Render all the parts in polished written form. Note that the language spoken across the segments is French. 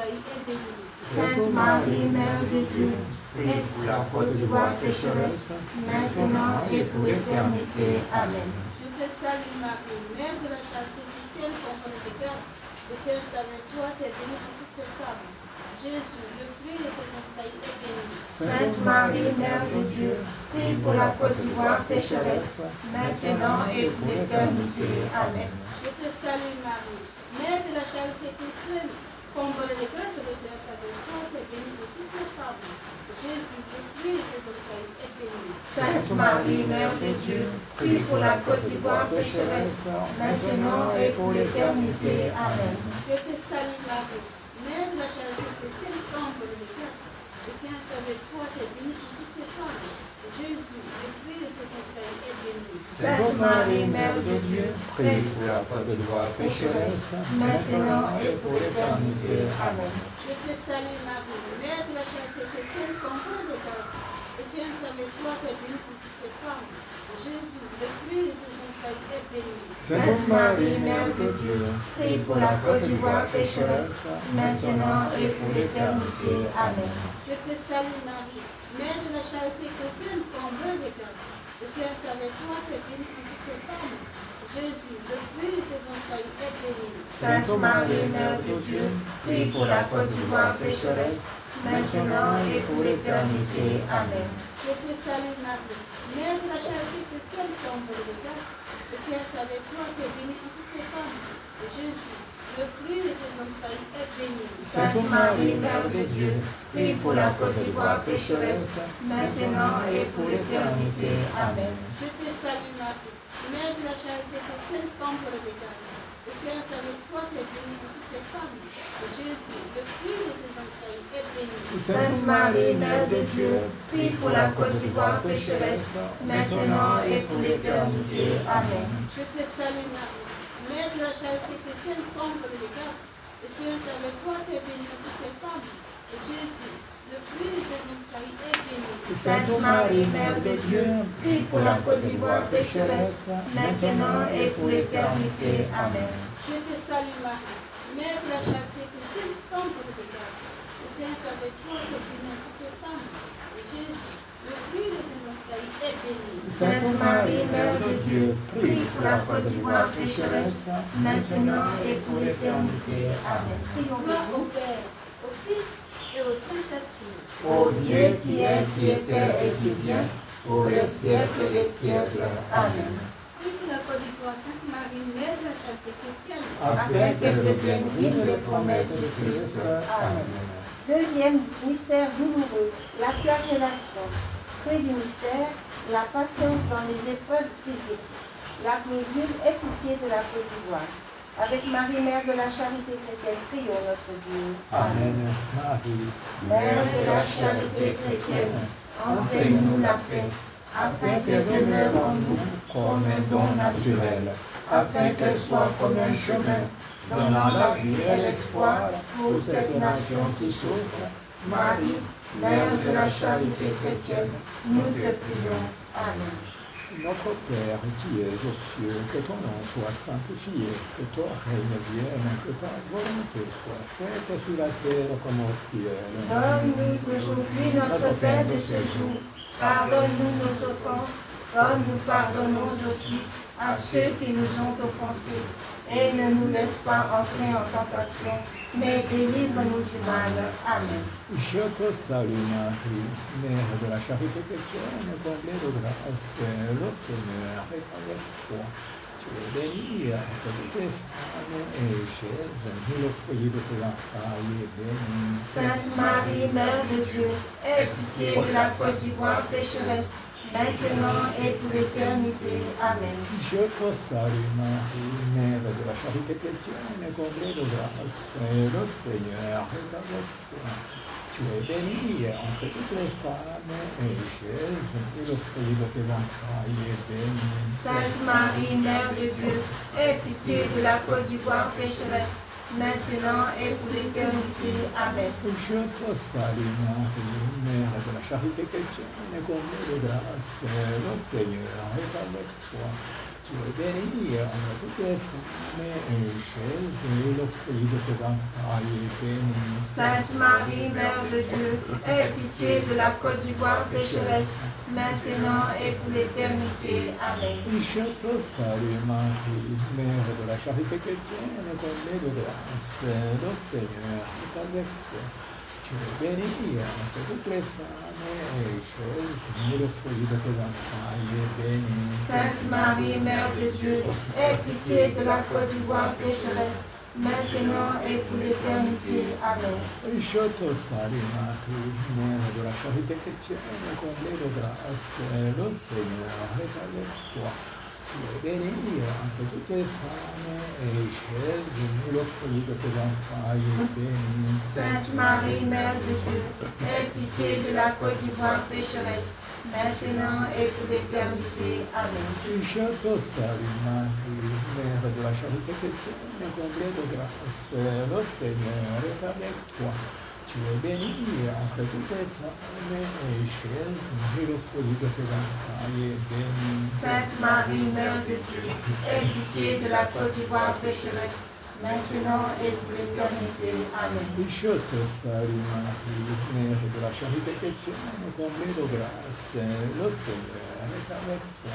entraies est bénie. Sainte Marie, Mère de Dieu, prie pour la faute d'ivoire pécheresse, maintenant et pour l'éternité. Amen. Je te salue Marie, Mère de la charité chrétienne, comblée de grâce. Le Seigneur est avec toi, tu es bénie entre toutes les femmes. Jésus, le fruit de tes entrailles, est béni. Sainte Marie, Mère de Dieu, prie pour la faute d'ivoire pécheresse, maintenant et pour l'éternité. Amen. Je te salue Marie, Mère de la charité chrétienne, comblée de grâce. Le Seigneur est avec toi, tu es bénie de toutes les femmes. Jésus, le fruit de tes entrailles, est béni. Sainte Marie, Mère de Dieu, prie pour la faute d'ivoire pécheresse, maintenant et pour l'éternité. Amen. Je te salue Marie, Mère de la charité chrétienne, comblée de grâce. Le Seigneur est avec toi, tu es bénie de toutes les femmes. Jésus, le fruit de tes entrailles, est béni. Sainte Marie, Mère de Dieu, prie pour la faute d'ivoire pécheresse, maintenant et pour l'éternité. Amen. Je te salue Marie, Mère de la charité chrétienne, comblée de grâce. Le Seigneur est avec toi, tu es bénie de toutes les femmes. Jésus, le fruit de tes entrailles, est béni. Sainte Marie, Mère de Dieu, prie pour la faute d'ivoire pécheresse, maintenant et pour l'éternité. Amen. Je te salue Marie, Mère de la charité chrétienne, comblée de grâce. Le Seigneur est avec toi, tu es bénie de toutes les femmes. Jésus, le fruit de tes entrailles, est béni. Sainte Marie, Mère de Dieu, prie pour la faute d'ivoire pécheresse, maintenant et pour l'éternité. Amen. Je te salue Marie, Mère de la charité chrétienne, comblée de grâce. Le Seigneur est avec toi, tu es bénie de toutes les femmes. Jésus, le fruit de tes entrailles, est béni. Sainte Marie, Mère de Dieu, prie pour la faute d'ivoire pécheresse, maintenant et pour l'éternité. Amen. Je te salue Marie, Mère de la charité chrétienne, comblée de grâce. Le Seigneur est avec toi, tu es bénie de toutes les femmes. Jésus, le fruit de tes entrailles, est béni. Sainte Marie, Mère de Dieu, prie pour la faute d'ivoire pécheresse, maintenant et pour l'éternité. Amen. Je te salue Marie, Mère de la charité chrétienne, comblée de grâce. Le Seigneur est avec toi, tu es bénie de toutes les femmes. Jésus, le fruit de tes entrailles, est béni. Sainte Marie, Mère de Dieu, prie pour la faute d'ivoire pécheresse, maintenant et pour l'éternité. Amen. Je te salue Marie, Mère de la charité chrétienne, comblée de grâce. Le Seigneur est avec toi, tu es bénie de toutes les femmes. Jésus, le fruit de tes entrailles, est béni. Sainte Marie, Mère de Dieu, prie pour la faute d'ivoire pécheresse, maintenant et pour l'éternité. Amen. Gloire au Père, au Fils et au Saint-Esprit. Ô Dieu qui est, qui était et qui vient, pour les siècles des siècles. Amen. Prie pour la foi du roi Sainte Marie, Mère de la charité chrétienne. Afin qu'elle devienne digne des promesses de Christ. Amen. Deuxième mystère douloureux, la flagellation. Fruit du mystère, la patience dans les épreuves physiques. La clausule est pitié de la Côte d'Ivoire. Avec Marie, Mère de la charité chrétienne, prions notre Dieu. Amen. Marie, Mère de la charité chrétienne, enseigne-nous la paix, afin qu'elle demeure en nous comme un don naturel, afin qu'elle soit comme un chemin donnant la vie et l'espoir pour cette nation qui souffre. Marie, Mère de la charité chrétienne, nous te prions. Amen. notre Père qui es aux cieux, que ton nom soit sanctifié, que ton règne vienne, que ta volonté soit faite sur la terre comme au ciel. Donne-nous aujourd'hui notre pain de ce jour. Pardonne-nous nos offenses, comme nous pardonnons aussi à ceux qui nous ont offensés. Et ne nous laisse pas entrer en tentation, mais délivre-nous du mal. Amen. Je te salue Marie, Mère de la charité chrétienne, comblée de grâce, le Seigneur est avec toi. Tu es bénie entre toutes les femmes, et Jésus, le fruit de tes entrailles, est béni. Sainte Marie, Mère de Dieu, aie pitié de la Côte d'Ivoire pécheresse, maintenant et pour l'éternité. Amen. Je te salue Marie, Mère de la charité chrétienne, comblée de grâce, le Seigneur est avec toi. Tu es bénie entre toutes les femmes, et Jésus, le fruit de tes entrailles, est béni. Sainte Marie, Mère de Dieu, aie pitié de la Côte d'Ivoire pécheresse, maintenant et pour l'éternité. Amen. Je te salue Marie, Mère de la charité chrétienne, comblée de grâce, le Seigneur est avec toi. Tu es bénie entre toutes les femmes, et Jésus, le fruit de tes entrailles, est béni. Sainte Marie, Mère de Dieu, aie pitié de la Côte d'Ivoire pécheresse, maintenant et pour l'éternité. Amen. Je te salue Marie, Mère de la charité chrétienne, comblée de grâce, le Seigneur est avec toi. Tu es bénie entre toutes les femmes, et Jésus, le fruit de tes entrailles, est béni. Sainte Marie, Mère de Dieu, aie pitié de la Côte d'Ivoire pécheresse, maintenant et pour l'éternité. Amen. Je te salue Marie, Mère de la charité chrétienne, comblée de grâce, le Seigneur est avec toi. Tu es bénie entre toutes les femmes, et Jésus, le fruit de tes entrailles, est béni. Sainte Marie, Mère de Dieu, aie pitié de la Côte d'Ivoire pécheresse, maintenant et pour l'éternité. Amen. Je te salue Marie, Mère de la charité chrétienne, comblée de grâce, le Seigneur est avec toi. Tu es bénie entre toutes les femmes, et Jésus, le fruit de tes entrailles, est béni. Sainte Marie, Mère de Dieu, aie pitié de la Côte d'Ivoire pécheresse, maintenant et pour l'éternité. Amen. Je te salue Marie, Mère de la charité chrétienne, comblée de grâce, le Seigneur est avec toi.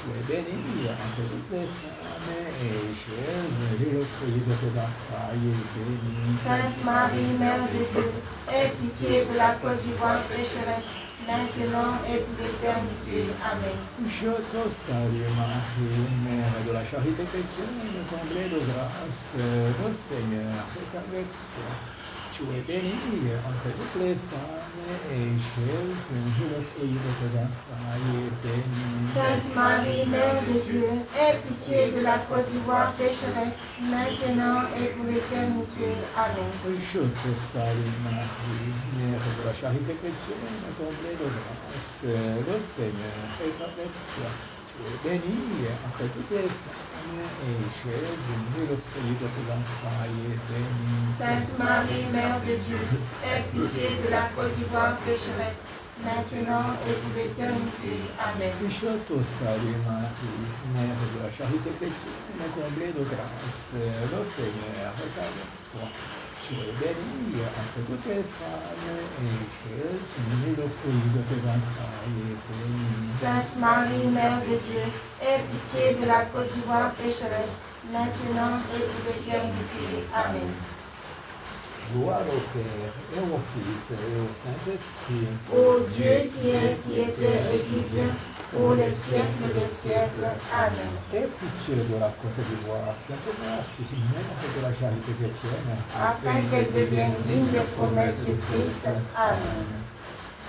Tu es bénie entre toutes les femmes, et Jésus, le fruit de tes entrailles, est béni. Sainte Marie, Mère de Dieu, aie pitié de la Côte d'Ivoire pécheresse, maintenant et pour l'éternité. Amen. Je te salue Marie, Mère de la charité chrétienne, comblée de grâce, le Seigneur est avec toi. Tu es bénie entre toutes les femmes, et Jésus, le fruit de tes entrailles, est béni. Sainte Marie, Mère de Dieu, aie pitié de la Côte d'Ivoire pécheresse, maintenant et pour l'éternité. Amen. Je te salue Marie, Mère de la charité chrétienne, comblée de grâce, le Seigneur est avec toi. Tu es bénie entre toutes les femmes, et Jésus, le fruit de tes entrailles, est béni. Sainte Marie, Mère de Dieu, aie pitié de la Côte d'Ivoire pécheresse, maintenant et pour l'éternité. Amen. Je te salue Marie, Mère de la charité chrétienne, comblée de grâce, le Seigneur est avec toi. Tu es bénie entre toutes les femmes, et Jésus, le fruit de tes entrailles, est béni. Sainte Marie, Mère de Dieu, aie pitié de la Côte d'Ivoire pécheresse, maintenant et pour l'éternité. Amen. Gloire au Père, et au Fils, et au Saint-Esprit. Ô Dieu qui est, qui était et qui vient, pour les siècles des siècles. Amen. Aie pitié de la Côte d'Ivoire, Sainte Mère, Mère de la charité chrétienne, Afin qu'elle devienne digne des promesses du Christ. Amen.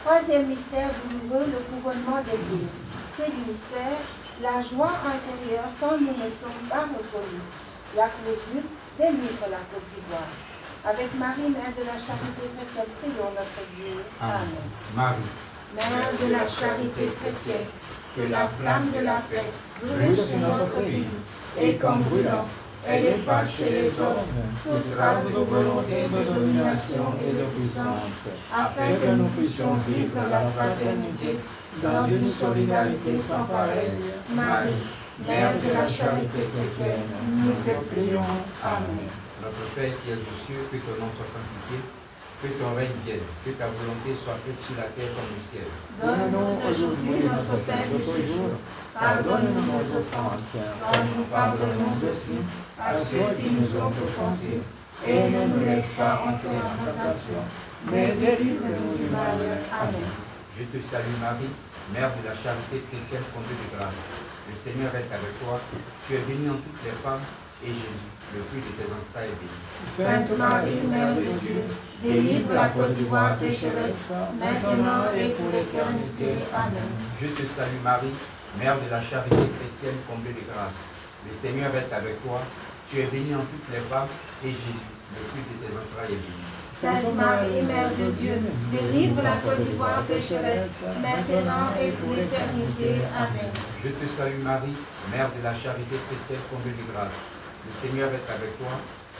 Troisième mystère douloureux, le couronnement des villes. Fait du mystère, la joie intérieure quand nous ne sommes pas reconnus. La clôture délivre la Côte d'Ivoire. Avec Marie, Mère de la charité chrétienne, prions notre Dieu. Amen. Marie, Mère de la charité chrétienne, que la flamme de la paix brûle sur notre pays, et qu'en brûlant, elle efface chez les hommes toute trace de volonté, de domination et de puissance, afin que nous puissions vivre dans la fraternité, dans une solidarité sans pareille. Marie, Mère de la charité chrétienne, nous te prions. Amen. notre Père qui es aux cieux, que ton nom soit sanctifié, que ton règne vienne, que ta volonté soit faite sur la terre comme au ciel. Donne-nous aujourd'hui notre pain de ce jour. Pardonne-nous nos offenses, comme nous pardonnons aussi à ceux qui nous ont offensés. Et ne nous laisse pas entrer en tentation, mais délivre-nous du mal. Amen. Je te salue Marie, Mère de la charité chrétienne comblée de grâce. Le Seigneur est avec toi. Tu es bénie en toutes les femmes, et Jésus, le fruit de tes entrailles, est béni. Sainte Marie, Mère de Dieu, délivre la Côte d'Ivoire pécheresse, maintenant et pour l'éternité. Amen. Je te salue Marie, Mère de la charité chrétienne comblée de grâce. Le Seigneur est avec toi. Tu es bénie en toutes les femmes, et Jésus, le fruit de tes entrailles, est béni. Sainte Marie, Mère de Dieu, délivre la Côte d'Ivoire pécheresse, maintenant et pour l'éternité. Amen. Je te salue Marie, Mère de la charité chrétienne comblée de grâce. le Seigneur est avec toi.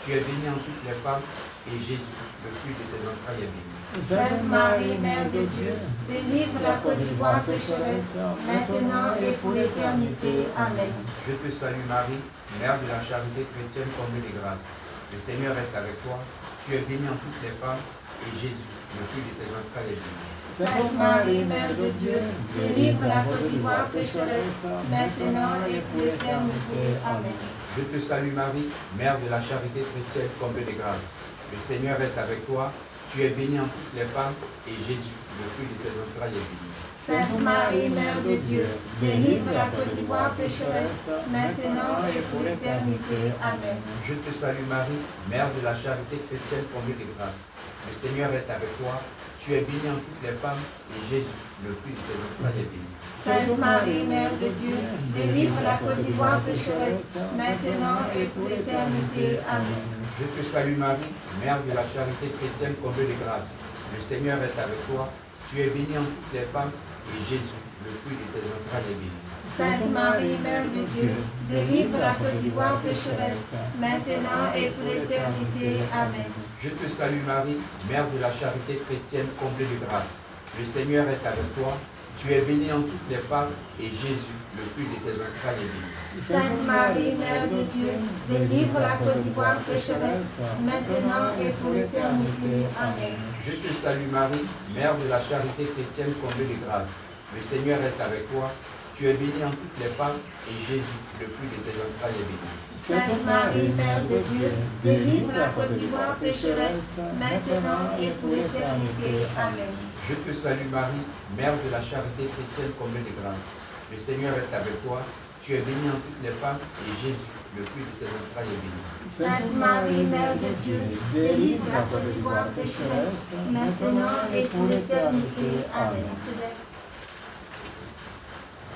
Tu es bénie en toutes les femmes, et Jésus, le fruit de tes entrailles, est béni. Sainte Marie, Mère de Dieu, délivre la Côte d'Ivoire pécheresse, maintenant et pour l'éternité. Amen. Je te salue Marie, Mère de la charité chrétienne comblée de grâce. Le Seigneur est avec toi. Tu es bénie en toutes les femmes, et Jésus, le fruit de tes entrailles, est béni. Sainte Marie, Mère de Dieu, délivre la Côte d'Ivoire pécheresse, maintenant et pour l'éternité. Amen. Je te salue Marie, Mère de la charité chrétienne comblée de grâce. Le Seigneur est avec toi. Tu es bénie en toutes les femmes, et Jésus, le fruit de tes entrailles, est béni. Sainte Marie, Mère de Dieu, délivre la Côte d'Ivoire pécheresse, maintenant et pour l'éternité. Amen. Je te salue Marie, Mère de la charité chrétienne comblée de grâce. Le Seigneur est avec toi. Tu es bénie en toutes les femmes, et Jésus, le fruit de tes entrailles, est béni. Sainte Marie, Mère de Dieu, délivre la Côte d'Ivoire pécheresse, maintenant et pour l'éternité. Amen. Je te salue Marie, Mère de la charité chrétienne comblée de grâce. Le Seigneur est avec toi. Tu es bénie en toutes les femmes, et Jésus, le fruit de tes entrailles, est béni. Sainte Marie, Mère de Dieu, délivre la Côte d'Ivoire pécheresse, maintenant et pour l'éternité. Amen. Je te salue Marie, Mère de la charité chrétienne comblée de grâce. Le Seigneur est avec toi. Tu es bénie en toutes les femmes, et Jésus, le fruit de tes entrailles, est béni. Sainte Marie, Mère de Dieu, délivre la Côte d'Ivoire pécheresse, maintenant et pour l'éternité. Amen. Je te salue Marie, Mère de la charité chrétienne comblée de grâce. Le Seigneur est avec toi. Tu es bénie en toutes les femmes, et Jésus, le fruit de tes entrailles, est béni. Sainte Marie, Mère de Dieu, délivre la Côte d'Ivoire pécheresse, maintenant et pour l'éternité. Amen. Je te salue Marie, Mère de la charité chrétienne comblée de grâce. Le Seigneur est avec toi. Tu es bénie en toutes les femmes, et Jésus, le fruit de tes entrailles, est béni. Sainte Marie, Mère de Dieu, délivre la Côte d'Ivoire pécheresse, maintenant et pour l'éternité. Amen.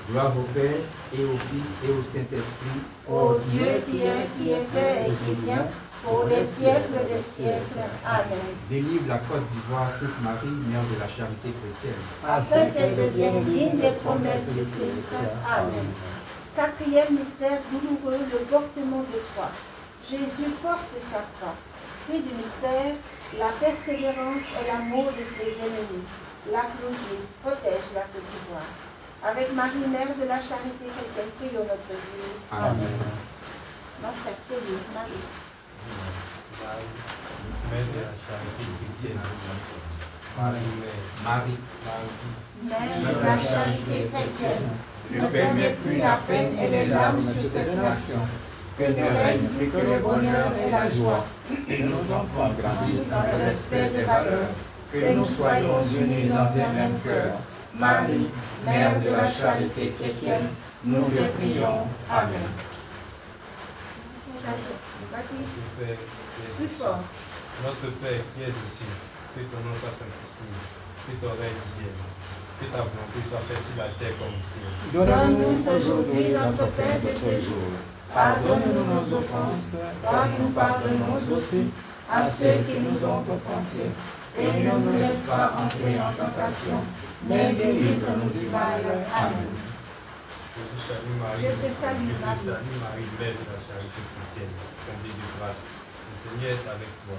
Gloire au Père, et au Fils, et au Saint-Esprit. Ô Dieu qui est, qui était et qui vient, pour les siècles des siècles. Amen. Délivre la Côte d'Ivoire, Sainte Marie, Mère de la charité chrétienne. Afin qu'elle devienne digne des promesses du Christ. Amen. Quatrième mystère douloureux, le portement de croix. Jésus porte sa croix. Fruit du mystère, la persévérance et l'amour de ses ennemis. La closie protège la Côte d'Ivoire. Avec Marie, Mère de la charité chrétienne, prions notre Dieu. Amen. Ma frère Félix, Marie. Mère de la charité chrétienne. Marie, Mère de la charité chrétienne, ne permets plus la peine et les larmes sur cette nation, que ne règne plus que le bonheur et la joie, que nos enfants grandissent dans le respect des valeurs, que nous soyons unis dans un même cœur. Marie, Mère de la charité chrétienne, nous te prions. Amen. Vas-y, Père qui es plus aux cieux, fort. notre Père qui es aux cieux, que ton nom soit sanctifié, que ton règne vienne, que ta volonté soit faite sur la terre comme au ciel. Donne-nous aujourd'hui notre pain de ce jour. Pardonne-nous nos offenses, comme nous pardonnons aussi à ceux qui nous ont offensés. Et ne nous laisse pas entrer en tentation, mais délivre-nous du mal. Amen. Je te salue Marie, Je te salue, Marie. Marie, Mère de la charité chrétienne, comblée de grâce. Le Seigneur est avec toi.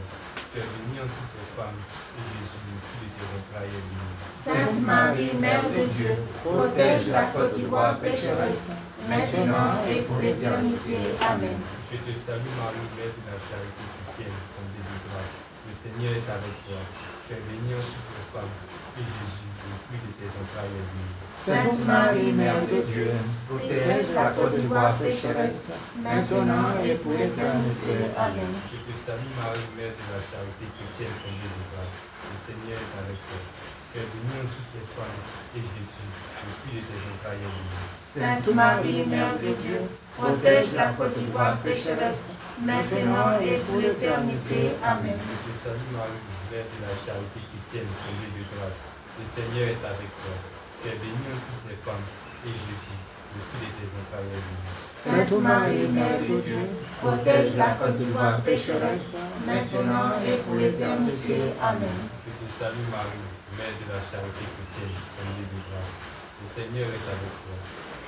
Tu es bénie en toutes les femmes, et Jésus, le fruit de tes entrailles, est béni. Sainte Marie, Mère de Dieu, protège la Côte d'Ivoire pécheresse, maintenant et pour l'éternité. Amen. Je te salue Marie, Mère de la charité chrétienne, comblée de grâce. Le Seigneur est avec toi. Tu es bénie en toutes les femmes, et Jésus, le fruit de tes entrailles, est béni. Sainte Marie, Mère de Dieu, Protège la Côte d'Ivoire pécheresse, maintenant et pour l'éternité. Amen. Je te salue Marie, Mère de la charité chrétienne, comblée de grâce. Le Seigneur est avec toi. Tu es bénie en toutes les femmes, et Jésus, le fruit de tes entrailles, est béni. Sainte Marie, Mère de Dieu, protège la Côte d'Ivoire pécheresse, maintenant et pour l'éternité. Amen. Je te salue Marie, Mère de la charité chrétienne, comblée de grâce. Le Seigneur est avec toi. Tu es bénie en toutes les femmes, et Jésus, le fruit de tes entrailles, est béni. Sainte Marie, Mère de Dieu, protège la Côte d'Ivoire pécheresse, maintenant et pour l'éternité. Amen. Je te salue Marie, Mère de la charité chrétienne, comblée de grâce. Le Seigneur est avec toi.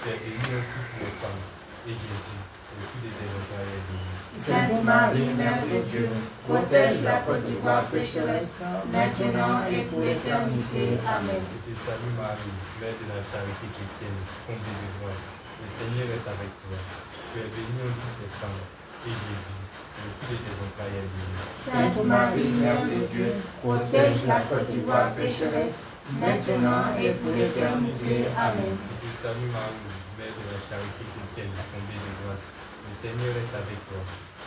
Tu es bénie en toutes les femmes, et Jésus, le fruit de tes entrailles, est béni. Sainte Marie, Mère de Dieu, protège la Côte d'Ivoire pécheresse, maintenant et pour l'éternité. Amen. Je te salue Marie, Mère de la charité chrétienne, comblée de grâce. Le Seigneur est avec toi. Tu es bénie entre toutes les femmes, et Jésus, le fruit de tes entrailles, est béni. Sainte Marie, Mère de Dieu, protège la Côte d'Ivoire pécheresse, maintenant et pour l'éternité. Amen. Je te salue Marie, Mère de la charité chrétienne, comblée de grâce. Le Seigneur est avec toi.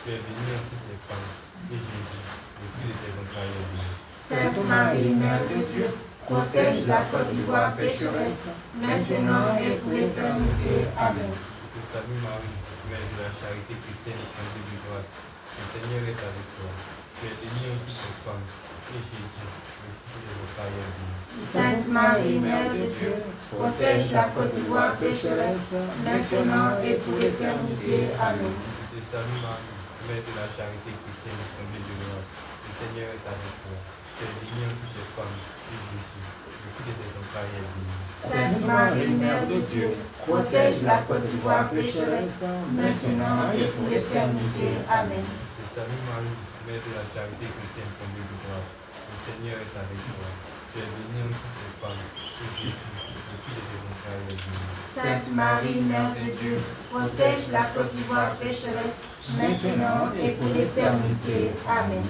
Tu es bénie entre toutes les femmes, et Jésus, le fruit de tes entrailles, est béni. Sainte Marie, Mère de Dieu, protège la Côte d'Ivoire pécheresse, maintenant et pour l'éternité. Amen. Je te salue Marie, Mère de la charité chrétienne, comblée de grâce. Le Seigneur est avec toi. Tu es bénie entre toutes les femmes, et Jésus, le fruit de tes entrailles, est béni. Sainte Marie, Mère de Dieu, protège la Côte d'Ivoire pécheresse, maintenant et pour l'éternité. Amen. Je te salue Marie, Mère de la charité chrétienne, comblée de grâce. Le Seigneur est avec toi. Tu es bénie entre toutes les femmes, et Jésus, le fruit de tes entrailles, est béni. Sainte Marie, Mère de Dieu, protège la Côte d'Ivoire pécheresse, maintenant et pour l'éternité. Amen. Je te salue Marie, Mère de la charité chrétienne, comblée de grâce. Le Seigneur est avec toi. Tu es bénie entre toutes les femmes, et Jésus, le fruit de tes entrailles, est béni. Sainte Marie, Mère de Dieu, protège la Côte d'Ivoire pécheresse, maintenant et pour l'éternité. Amen.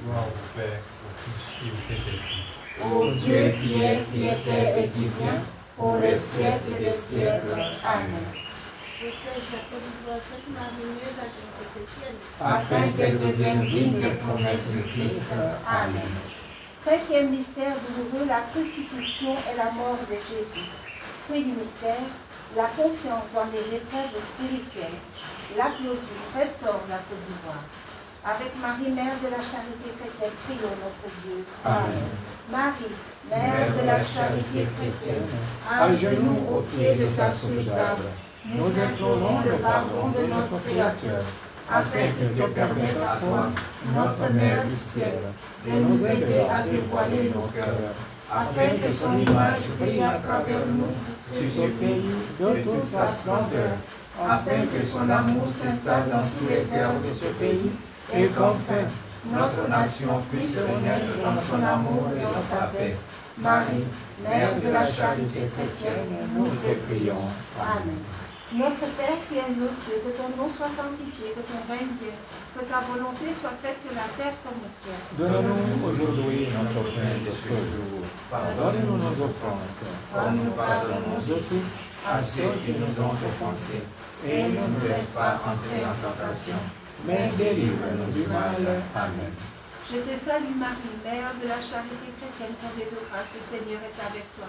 Gloire au Père, au Fils et au Saint-Esprit. Ô Dieu qui est, qui était et qui vient, pour les siècles des siècles. Amen. Protège la Côte d'Ivoire, Sainte Marie, Mère de la charité chrétienne. Afin qu'elle devienne digne des promesses du Christ. Amen. Cinquième mystère douloureux, la crucifixion et la mort de Jésus. Fruit du mystère, la confiance dans les épreuves spirituelles. La clôture restaure la Côte d'Ivoire. Avec Marie, Mère de la charité chrétienne, prions notre Dieu. Amen. Marie, Mère de la charité chrétienne, à genoux au pied de ta souche-d'arbre, nous implorons le pardon de notre Créateur, afin qu'il te permette à toi, notre Mère du ciel, de nous aider à dévoiler nos cœurs, afin que son image brille à travers nous sur ce pays de toute sa splendeur, afin que son amour s'installe dans tous les cœurs de ce pays, et qu'enfin notre nation puisse renaître dans son amour et dans sa paix. Marie, Mère de la charité chrétienne, nous te prions. Amen. Notre Père qui es aux cieux, que ton nom soit sanctifié, que ton règne vienne, que ta volonté soit faite sur la terre comme au ciel. Donne-nous aujourd'hui notre pain de ce jour. Pardonne-nous nos offenses, comme nous pardonnons aussi à ceux qui nous ont offensés. Et ne nous laisse pas entrer en tentation, mais délivre-nous du mal. Amen. Je te salue Marie, Mère de la charité chrétienne, comblée de grâce, le Seigneur est avec toi.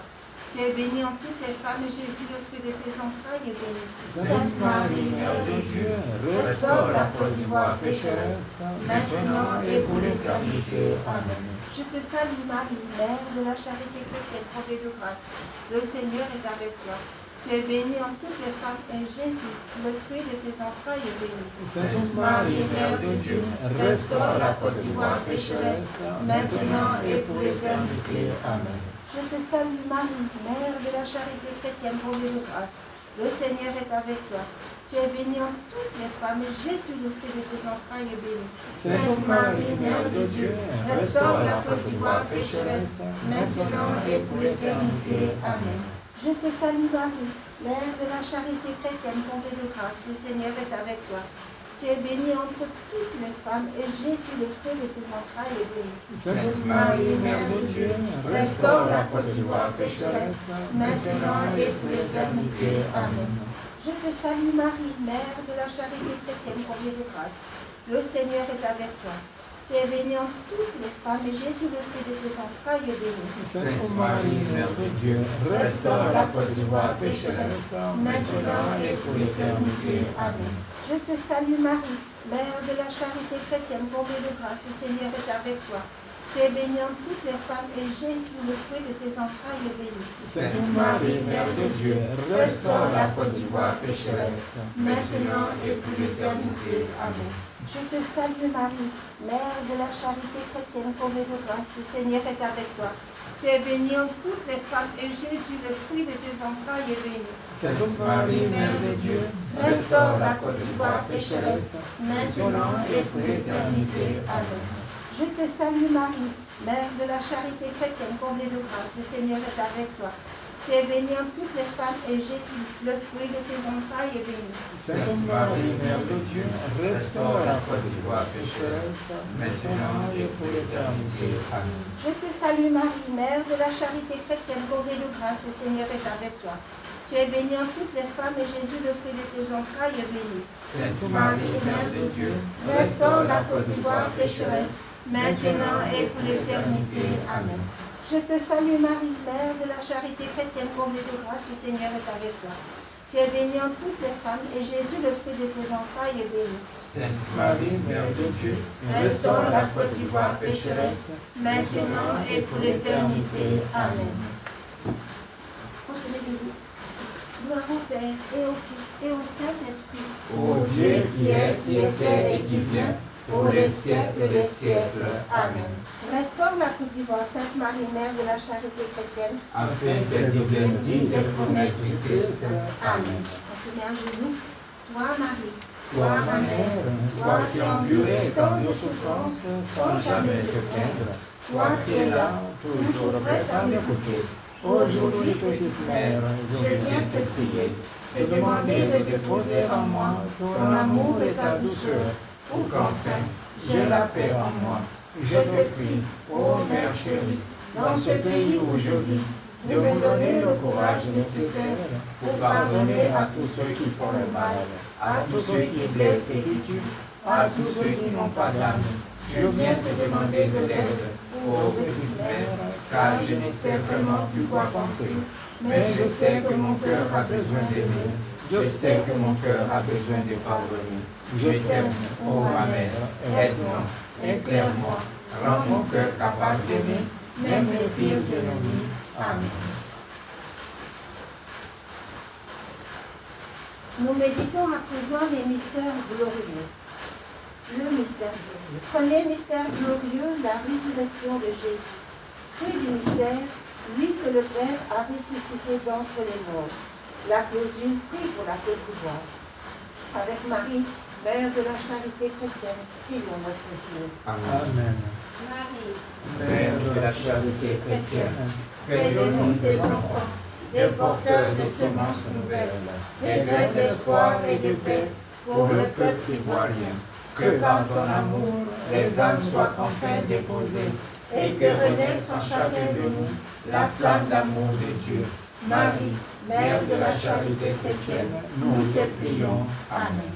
Tu es bénie en toutes les femmes, et Jésus, le fruit de tes entrailles, est béni. Sainte Marie, Mère de Dieu, restaure la Côte d'Ivoire pécheresse, maintenant et pour l'éternité. Amen. Je te salue Marie, Mère de la charité chrétienne, comblée de grâce. Le Seigneur est avec toi. Tu es bénie en toutes les femmes, et Jésus, le fruit de tes entrailles, est béni. Sainte Marie, Mère de Dieu, restaure la Côte d'Ivoire pécheresse, maintenant et pour l'éternité. Amen. Je te salue Marie, Mère de la charité chrétienne, comblée de grâce. Le Seigneur est avec toi. Tu es bénie en toutes les femmes, et Jésus, le fruit de tes entrailles, est béni. Sainte Marie, Mère de Dieu, restaure la Côte d'Ivoire pécheresse, maintenant et pour l'éternité. Amen. Je te salue Marie, Mère de la charité chrétienne, comblée de grâce. Le Seigneur est avec toi. Tu es bénie entre toutes les femmes, et Jésus, le fruit de tes entrailles, est béni. Sainte Marie, Mère de Dieu, restaure la Côte d'Ivoire pécheresse, maintenant et pour l'éternité. Amen. Je te salue Marie, Mère de la charité chrétienne, comblée de grâce. Le Seigneur est avec toi. Tu es bénie en toutes les femmes, et Jésus, le fruit de tes entrailles, est béni. Sainte Marie, Mère de Dieu, restaure la Côte d'Ivoire pécheresse, maintenant et pour l'éternité. Amen. Je te salue Marie, Mère de la charité chrétienne, comblée de grâce. Le Seigneur est avec toi. Tu es bénie en toutes les femmes, et Jésus, le fruit de tes entrailles, est béni. Sainte Marie, Mère de Dieu, restaure la Côte d'Ivoire pécheresse, maintenant et pour l'éternité. Amen. Je te salue Marie, Mère de la charité chrétienne, comblée de grâce. Le Seigneur est avec toi. Tu es bénie entre toutes les femmes, et Jésus, le fruit de tes entrailles, est béni. Sainte Marie, Mère de Dieu, restaure la Côte d'Ivoire pécheresse, maintenant et pour l'éternité. Amen. Je te salue Marie, Mère de la charité chrétienne, comblée de grâce, le Seigneur est avec toi. Tu es bénie entre toutes les femmes, et Jésus, le fruit de tes entrailles, est béni. Sainte Marie, Mère de Dieu, restaure la Côte d'Ivoire pécheresse, maintenant et pour l'éternité. Amen. Je te salue Marie, Mère de la charité chrétienne, comblée de grâce, le Seigneur est avec toi. Tu es bénie entre toutes les femmes, et Jésus, le fruit de tes entrailles, est béni. Sainte Marie, Mère de Dieu, restaure la Côte d'Ivoire pécheresse, maintenant et pour l'éternité. Amen. Je te salue Marie, Mère de la charité chrétienne, comblée de grâce, le Seigneur est avec toi. Tu es bénie entre toutes les femmes, et Jésus, le fruit de tes entrailles, est béni. Sainte Marie, Mère de Dieu, restaure la Côte d'Ivoire pécheresse, maintenant et pour l'éternité. Amen. On se met debout. Gloire au Père, et au Fils, et au Saint-Esprit. Ô Dieu qui est, qui était et qui vient, pour les siècles des siècles. Amen. Restaure la Côte d'Ivoire, Sainte Marie, Mère de la charité chrétienne, Afin qu'elle devienne digne des promesses du Christ. Amen. on se met à genoux. Toi, Marie, Toi, ma mère, toi qui enduré tant de souffrances sans jamais te plaindre, toi qui es là, toujours prête à m'écouter, aujourd'hui, petite mère, je viens te prier, te demander de déposer en moi ton amour et ta douceur, pour qu'enfin j'ai la paix en moi. Je te prie, ô Mère chérie, dans ce pays où je vis, de me donner le courage nécessaire pour pardonner à tous ceux qui font le mal, à tous ceux qui blessent et qui tuent, à tous ceux qui n'ont pas d'âme. Je viens te demander de l'aide, ô petite mère, car je ne sais vraiment plus quoi penser, mais je sais que mon cœur a besoin d'aimer, je sais que mon cœur a besoin de pardonner. Je t'aime, ô ma mère, aide-moi, éclaire-moi, rends mon cœur capable d'aimer, même les pires ennemis. Amen. nous méditons à présent les mystères glorieux. Le mystère glorieux. Le premier mystère glorieux, la résurrection de Jésus. Puis du mystère, lui que le Père a ressuscité d'entre les morts. La clausule, prie pour la Côte d'Ivoire. Avec Marie, Mère de la charité chrétienne, prions notre Dieu. Amen. Marie, Mère de la charité chrétienne, fais de nous tes enfants, des porteurs de semences nouvelles, des graines d'espoir et de paix pour le peuple ivoirien. Que par ton amour, les âmes soient enfin déposées et que renaisse en chacun de nous la flamme d'amour de Dieu. Marie, Mère de la charité chrétienne, nous te prions. Amen.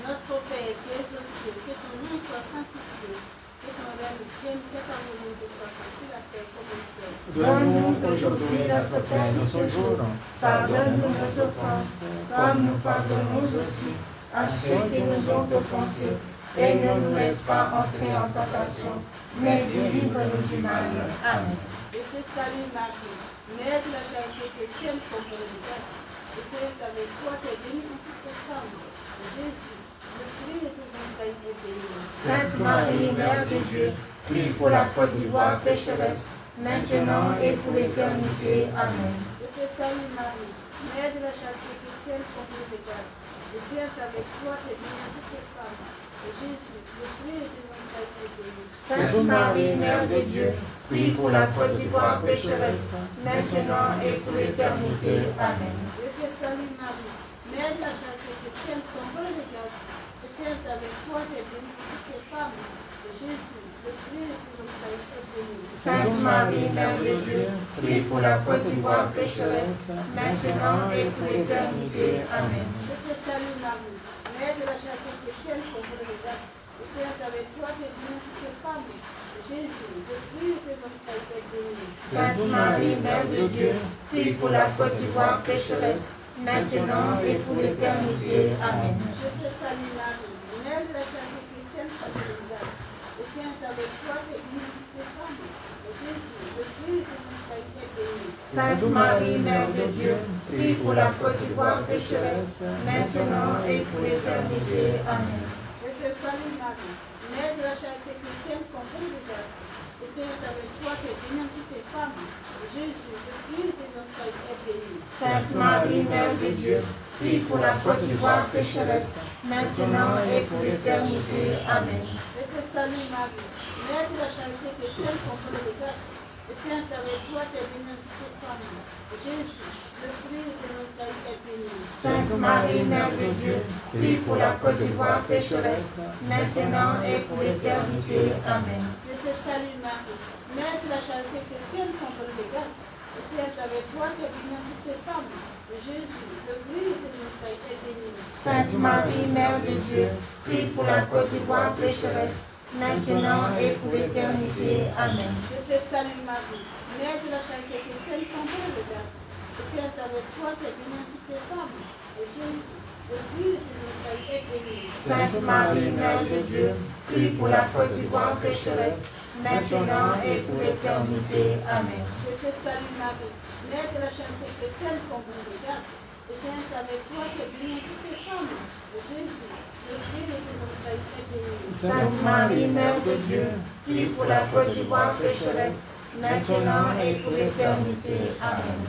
Notre Père qui es aux cieux, que ton nom soit sanctifié, que ton règne vienne, que ta volonté soit faite sur la terre comme au ciel. Donne-nous aujourd'hui notre pain de ce jour. Pardonne-nous nos offenses, comme nous pardonnons aussi à ceux qui nous ont offensés. Et ne nous laisse pas entrer en tentation, mais délivre-nous du mal. Amen. Je te salue Marie, Mère de la charité chrétienne, comblée de grâce. Le Seigneur est avec toi, tu es bénie entre toutes les femmes. Et Jésus, le fruit de tes entrailles, est béni. Sainte Marie, Mère de Dieu, prie pour la Côte d'Ivoire pécheresse, maintenant et pour l'éternité. Amen. Je te salue Marie, Mère de la charité chrétienne, comblée de grâce. Le Seigneur est avec toi, tu es bénie entre toutes les femmes. Et Jésus, le fruit de tes entrailles, est béni. Sainte Marie, Mère de Dieu, prie pour la Côte d'Ivoire pécheresse, maintenant et pour l'éternité. Amen. Je te salue Marie, Mère de la charité chrétienne, comblée de grâce. Le Seigneur est avec toi, tu es bénie entre toutes les femmes. Et Jésus, le fruit de tes entrailles, est béni. Sainte Marie, Mère de Dieu, prie pour la Côte d'Ivoire pécheresse, maintenant et pour l'éternité. Amen. Je te salue Marie, Mère de la charité chrétienne, comblée de grâce. Le Seigneur est avec toi, tu es bénie entre toutes les femmes. Et Jésus, le fruit de tes entrailles, est béni. Sainte Marie, Mère de Dieu, prie pour la Côte d'Ivoire pécheresse, maintenant et pour l'éternité. Amen. Je te salue Marie, Mère de la charité chrétienne, comblée de grâce. Le Seigneur est avec toi, tu es bénie entre toutes les femmes. Et Jésus, le fruit de tes entrailles, est béni. Sainte Marie, Mère de Dieu, prie pour la Côte d'Ivoire pécheresse, maintenant et pour l'éternité. Amen. Je te te salue Marie, Mère de la charité chrétienne, comblée de grâce. Le Seigneur est avec toi, tu es bénie entre toutes les femmes. Et Jésus, le fruit de tes entrailles, est béni. Sainte Marie, Mère de Dieu, prie pour la Côte d'Ivoire pécheresse, maintenant et pour l'éternité. Amen. Je te salue Marie, Mère de la charité chrétienne, comblée de grâce. Le Seigneur est avec toi, tu es bénie entre toutes les femmes. Et Jésus, le fruit de tes entrailles, est béni. Sainte Marie, Mère de Dieu, prie pour la Côte d'Ivoire pécheresse, maintenant et pour l'éternité. Amen. Je te salue Marie, Mère de la charité chrétienne, comblée de grâce. Le Seigneur est avec toi, tu es bénie entre toutes les femmes. Et Jésus, le fruit de tes entrailles, est béni. Sainte Marie, Mère de Dieu, prie pour la Côte d'Ivoire pécheresse, maintenant et pour l'éternité. Amen. Je te salue Marie, Mère de la charité chrétienne, comblée de grâce. Le Seigneur est avec toi, tu es bénie entre toutes les femmes. Et Jésus, le fruit de tes entrailles, est béni. Sainte Marie, Mère de Dieu, prie pour la Côte d'Ivoire pécheresse, maintenant et pour l'éternité. Amen. Je te salue Marie, Mère de la charité chrétienne, comblée de grâce. Le Seigneur est avec toi, tu es bénie entre toutes les femmes. Et Jésus, le fruit de tes entrailles, est béni. Sainte Marie, Mère de Dieu, prie pour la Côte d'Ivoire pécheresse, maintenant et pour l'éternité. Amen.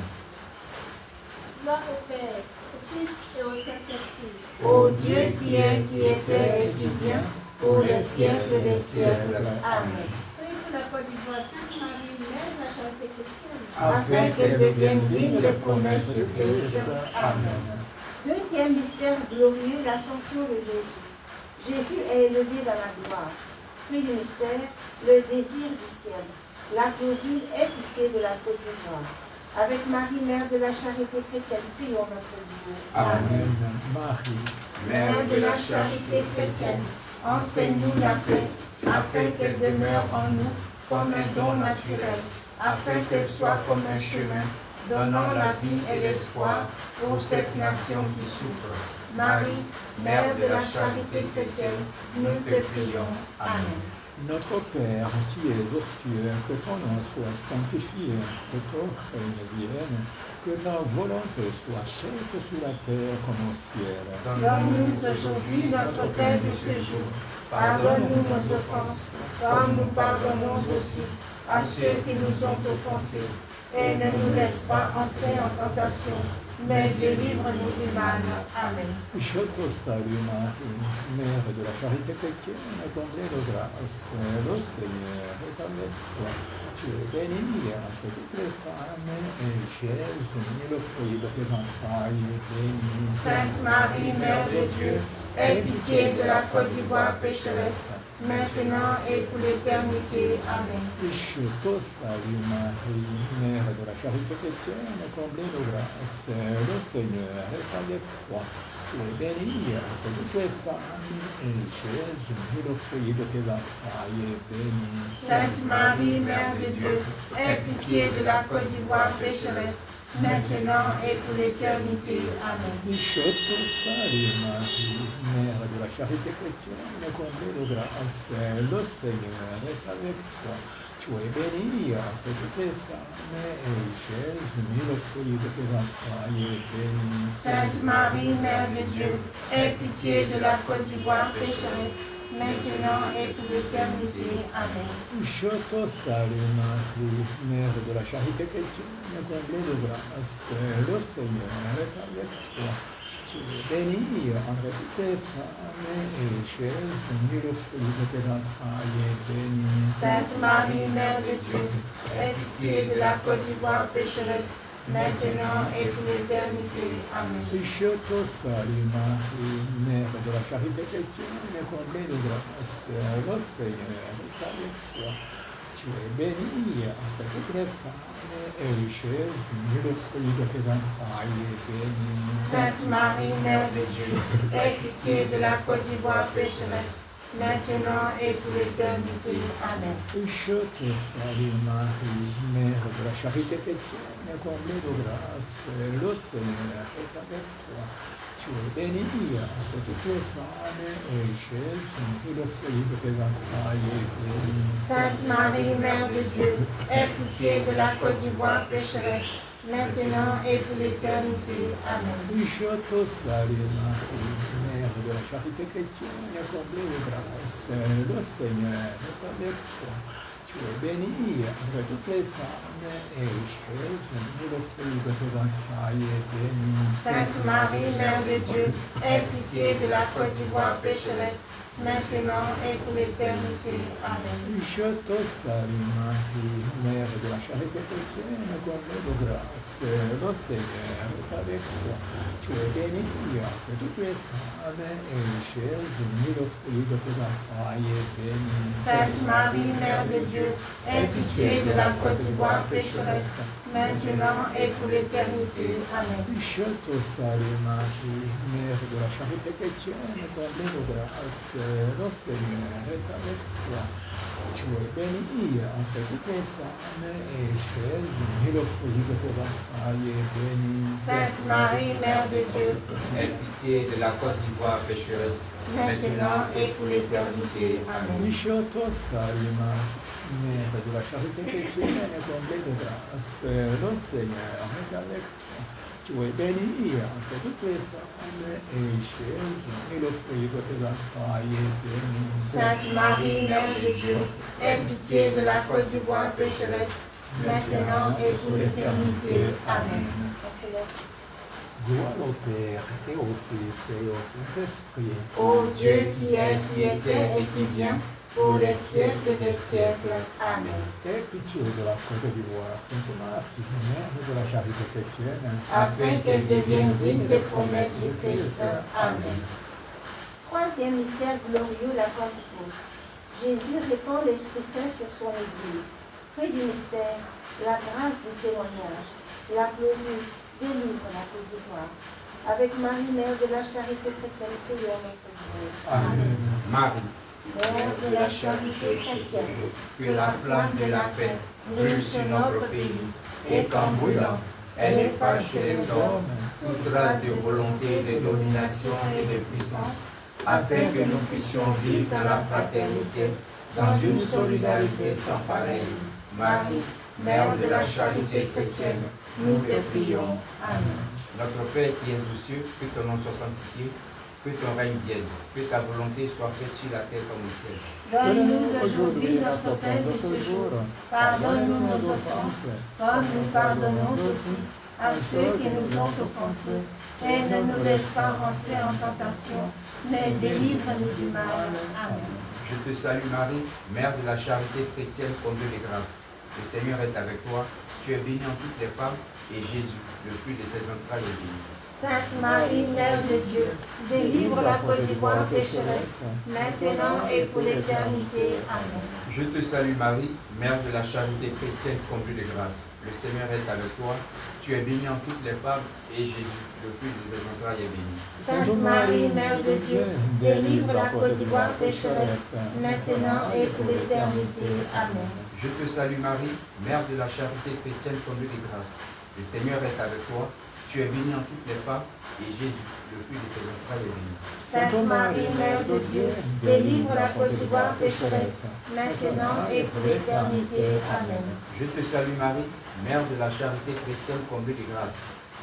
Gloire au Père, au Fils et au Saint-Esprit. Ô Dieu qui est, qui était et qui vient, pour les siècles des siècles. Amen. Prie pour la Côte d'Ivoire, Sainte Marie, Mère de la charité chrétienne. Afin qu'elle devienne digne des promesses de Christ. Amen. Deuxième mystère glorieux, l'ascension de Jésus. Jésus est élevé dans la gloire. Puis du mystère, le désir du ciel. La clausule est pitié de la Côte d'Ivoire. Avec Marie, Mère de la charité chrétienne, prions notre Dieu. Amen. Marie, Mère de la charité chrétienne, enseigne-nous la paix, afin qu'elle demeure en nous comme un don naturel, afin qu'elle soit comme un chemin, donnant la vie et l'espoir pour cette nation qui souffre. Marie, Mère de la charité chrétienne, nous te prions. Amen. notre Père qui es aux cieux, que ton nom soit sanctifié, que ton règne vienne, que ta volonté soit faite sur la terre comme au ciel. Donne-nous aujourd'hui notre pain de ce jour. Pardonne-nous nos offenses, comme nous pardonnons aussi à ceux qui nous ont offensés. Et ne nous laisse pas entrer en tentation, mais délivre-nous du mal. Amen. Je te salue Marie, Mère de la charité chrétienne, comblée de grâce, le Seigneur est avec toi. Tu es bénie entre toutes les femmes, et Jésus, le fruit de tes entrailles, est béni. Sainte Marie, Mère de Dieu, aie pitié de la Côte d'Ivoire pécheresse, maintenant et pour l'éternité. Amen. Je te salue Marie, Mère de la charité chrétienne, comblée de grâce, le Seigneur est avec toi. Tu es bénie entre toutes les femmes, et Jésus, le fruit de tes entrailles, est béni. Sainte Marie, Mère de Dieu, aie pitié de la Côte d'Ivoire pécheresse, maintenant et pour l'éternité. Amen. Je te salue Marie, Mère de la charité chrétienne, comblée de grâce, le Seigneur est avec toi. Tu es bénie entre toutes les femmes, et Jésus, le fruit de tes entrailles, est béni. Sainte Marie, Mère de Dieu, aie pitié de la Côte d'Ivoire pécheresse, maintenant et pour l'éternité. Amen. Je te salue Marie, Mère de la charité chrétienne, comblée de grâce, le Seigneur est avec toi. Tu es bénie entre toutes les femmes, et Jésus, le fruit de tes entrailles, est béni. Sainte Marie, Mère de Dieu, aie pitié de la Côte d'Ivoire pécheresse, maintenant et pour l'éternité. Amen. Je te salue Marie, Mère de la charité chrétienne, comblée de grâce, le Seigneur est avec toi. Tu es bénie entre toutes les femmes, et Jésus, le fruit de tes entrailles, est béni. Sainte Marie, Mère de Dieu, aie pitié de la Côte d'Ivoire pécheresse, maintenant et pour l'éternité. Amen. Je te salue Marie, Mère de la charité chrétienne, comblée de grâce, le Seigneur est avec toi. Tu es bénie entre toutes les femmes, et Jésus, le fruit de tes entrailles, est béni. Sainte Marie, Mère de Dieu, aie pitié de la Côte d'Ivoire pécheresse, maintenant et pour l'éternité. Amen. Je te salue Marie, Mère Mère de la charité chrétienne, comblée de grâce, le Seigneur est avec toi. Tu es bénie entre toutes les femmes, et Jésus, le fruit de tes entrailles, est béni. Sainte Marie, Mère de Dieu, aie pitié de la Côte d'Ivoire pécheresse, maintenant et pour l'éternité. Amen. Je te salue Marie, Mère de la charité chrétienne, comblée de grâce, le Seigneur est avec toi. Tu es bénie entre toutes les femmes, et Jésus, le fruit de tes entrailles, est béni. Sainte Marie, Mère de Dieu, aie pitié de la Côte d'Ivoire pécheresse, maintenant et pour l'éternité. Amen. Je te salue Marie, Mère de la charité chrétienne, comblée de grâce, le Seigneur est avec toi. Tu es bénie entre toutes les femmes, et Jésus, le fruit de tes entrailles, est béni. Sainte Marie, Mère de Dieu, Aie pitié de la Côte d'Ivoire pécheresse, maintenant et pour l'éternité. Amen. Je te salue Marie, Mère de la charité chrétienne, comblée de grâce, le Seigneur est avec toi. Tu es bénie entre toutes les femmes, et Jésus, le fruit de tes entrailles, est béni. Sainte Marie, Mère de Dieu, aie pitié de la Côte d'Ivoire pécheresse, maintenant et pour l'éternité. Amen. Gloire au Père, et au Fils, et au Saint-Esprit. Ô Dieu qui était et qui vient, pour les siècles des siècles. Amen. Aie pitié de la Côte d'Ivoire, Sainte Marie, Mère de la charité chrétienne, Afin qu'elle devienne digne des promesses du Christ. Amen. Troisième mystère glorieux, la Pentecôte. Jésus répand l'Esprit Saint sur son Église. Fruit du mystère, la grâce du témoignage. La clôture délivre la Côte d'Ivoire. Avec Marie, Mère de la charité chrétienne, prions notre Dieu. Amen. Marie, Mère de la charité chrétienne, que la flamme de la paix brûle sur notre pays, et qu'en brûlant, elle efface chez les hommes toute trace de volonté, de domination et de puissance, afin que nous puissions vivre dans la fraternité, dans une solidarité sans pareille. Marie, Mère de la charité chrétienne, nous te prions. Amen. Notre Père qui es aux cieux, que ton nom soit sanctifié, que ton règne vienne, que ta volonté soit faite sur la terre comme au ciel. Donne-nous aujourd'hui notre pain de ce jour. Pardonne-nous nos offenses, comme nous pardonnons aussi à ceux qui nous ont offensés. Et ne nous laisse pas rentrer en tentation, mais délivre-nous du mal. Amen. Je te salue Marie, Mère de la charité chrétienne, comblée de grâce. Le Seigneur est avec toi. Tu es bénie en toutes les femmes, et Jésus, le fruit de tes entrailles, est béni. Sainte Marie, Mère de Dieu, délivre la Côte d'Ivoire pécheresse, maintenant et pour l'éternité. Amen. Je te salue Marie, Mère de la charité chrétienne, comblée de grâce. Le Seigneur est avec toi. Tu es bénie en toutes les femmes, et Jésus, le fruit de tes entrailles, est béni. Sainte Marie, Mère de Dieu, délivre la Côte d'Ivoire pécheresse, maintenant et pour l'éternité. Amen. Je te salue Marie, Mère de la charité chrétienne, comblée de grâce. Le Seigneur est avec toi. Tu es bénie en toutes les femmes, et Jésus, le fruit de tes entrailles, est béni. Sainte Marie, Mère de Dieu, délivre la Côte d'Ivoire pécheresse, maintenant et pour l'éternité. Amen. Je te salue Marie, Mère de la charité chrétienne, comblée de grâce.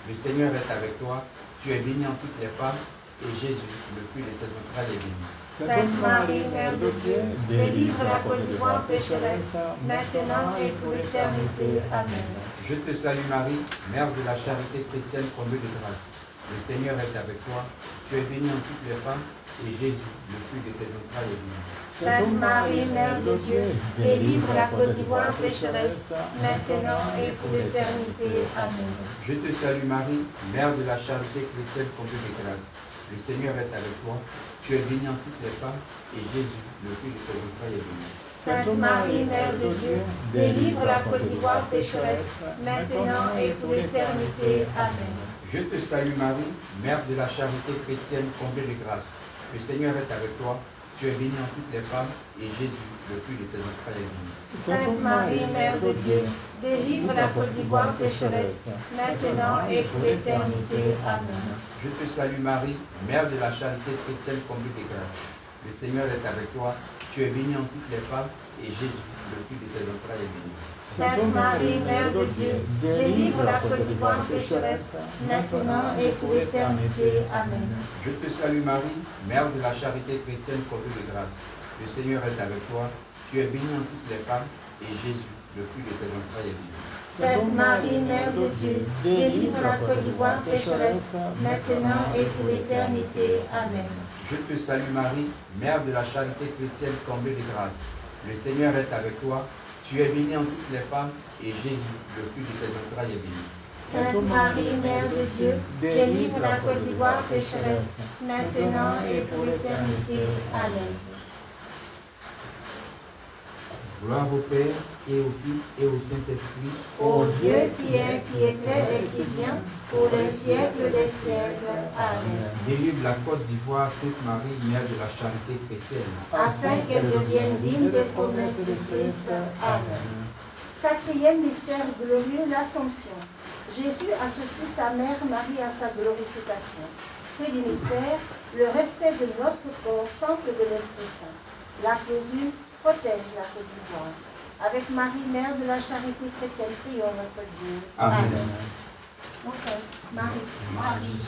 Le Seigneur est avec toi. Tu es bénie en toutes les femmes, et Jésus, le fruit de tes entrailles, est béni. Sainte Marie, Mère de Dieu, délivre la Côte d'Ivoire pécheresse, maintenant et pour l'éternité. Amen. Je te salue Marie, Mère de la charité chrétienne, comblée de grâce. Le Seigneur est avec toi. Tu es bénie en toutes les femmes, et Jésus, le fruit de tes entrailles, est béni. Sainte Marie, Mère de Dieu, délivre la Côte d'Ivoire pécheresse, maintenant et pour l'éternité. Amen. Je te salue Marie, Mère de la charité chrétienne, comblée de grâce. Le Seigneur est avec toi. Tu es bénie en toutes les femmes, et Jésus, le fruit de tes entrailles, est béni. Sainte Marie, Mère de Dieu, délivre la Côte d'Ivoire pécheresse, maintenant et pour l'éternité. Amen. Je te salue Marie, Mère de la charité chrétienne, comblée de grâce. Le Seigneur est avec toi. Tu es bénie en toutes les femmes, et Jésus, le fruit de tes entrailles, est béni. Sainte Marie, Mère de Dieu, délivre la Côte d'Ivoire pécheresse, maintenant et pour l'éternité. Amen. Je te salue Marie, Mère de la charité chrétienne, comblée de grâce. Le Seigneur est avec toi. Tu es bénie en toutes les femmes, et Jésus, le fruit de tes entrailles, est béni. Sainte Marie, Mère de Dieu, délivre la Côte d'Ivoire pécheresse, maintenant et pour l'éternité. Amen. Je te salue Marie, Mère de la charité chrétienne, comblée de grâce. Le Seigneur est avec toi. Tu es bénie en toutes les femmes, et Jésus, le fruit de tes entrailles, est béni. Sainte Marie, Mère de Dieu, délivre la Côte d'Ivoire pécheresse, maintenant et pour l'éternité. Amen. Je te salue Marie, Mère de la charité chrétienne, comblée de grâce. Le Seigneur est avec toi. Tu es bénie en toutes les femmes, et Jésus, le fruit de tes entrailles, est béni. Sainte Marie, Mère de Dieu, délivre la Côte d'Ivoire pécheresse, maintenant et pour l'éternité. Amen. Gloire au Père, et au Fils, et au Saint-Esprit. Ô Dieu qui est, qui était et qui vient, pour les siècles des siècles. Amen. Délivre la Côte d'Ivoire, Sainte Marie, Mère de la charité chrétienne. Afin qu'elle devienne digne des promesses de Christ. Amen. Quatrième mystère glorieux, l'Assomption. Jésus associe sa mère Marie à sa glorification. Fruit du mystère, le respect de notre corps, temple de l'Esprit Saint. La closure protège la Côte d'Ivoire. Avec Marie, Mère de la charité chrétienne, prions notre Dieu. Amen. Mon frère, Marie,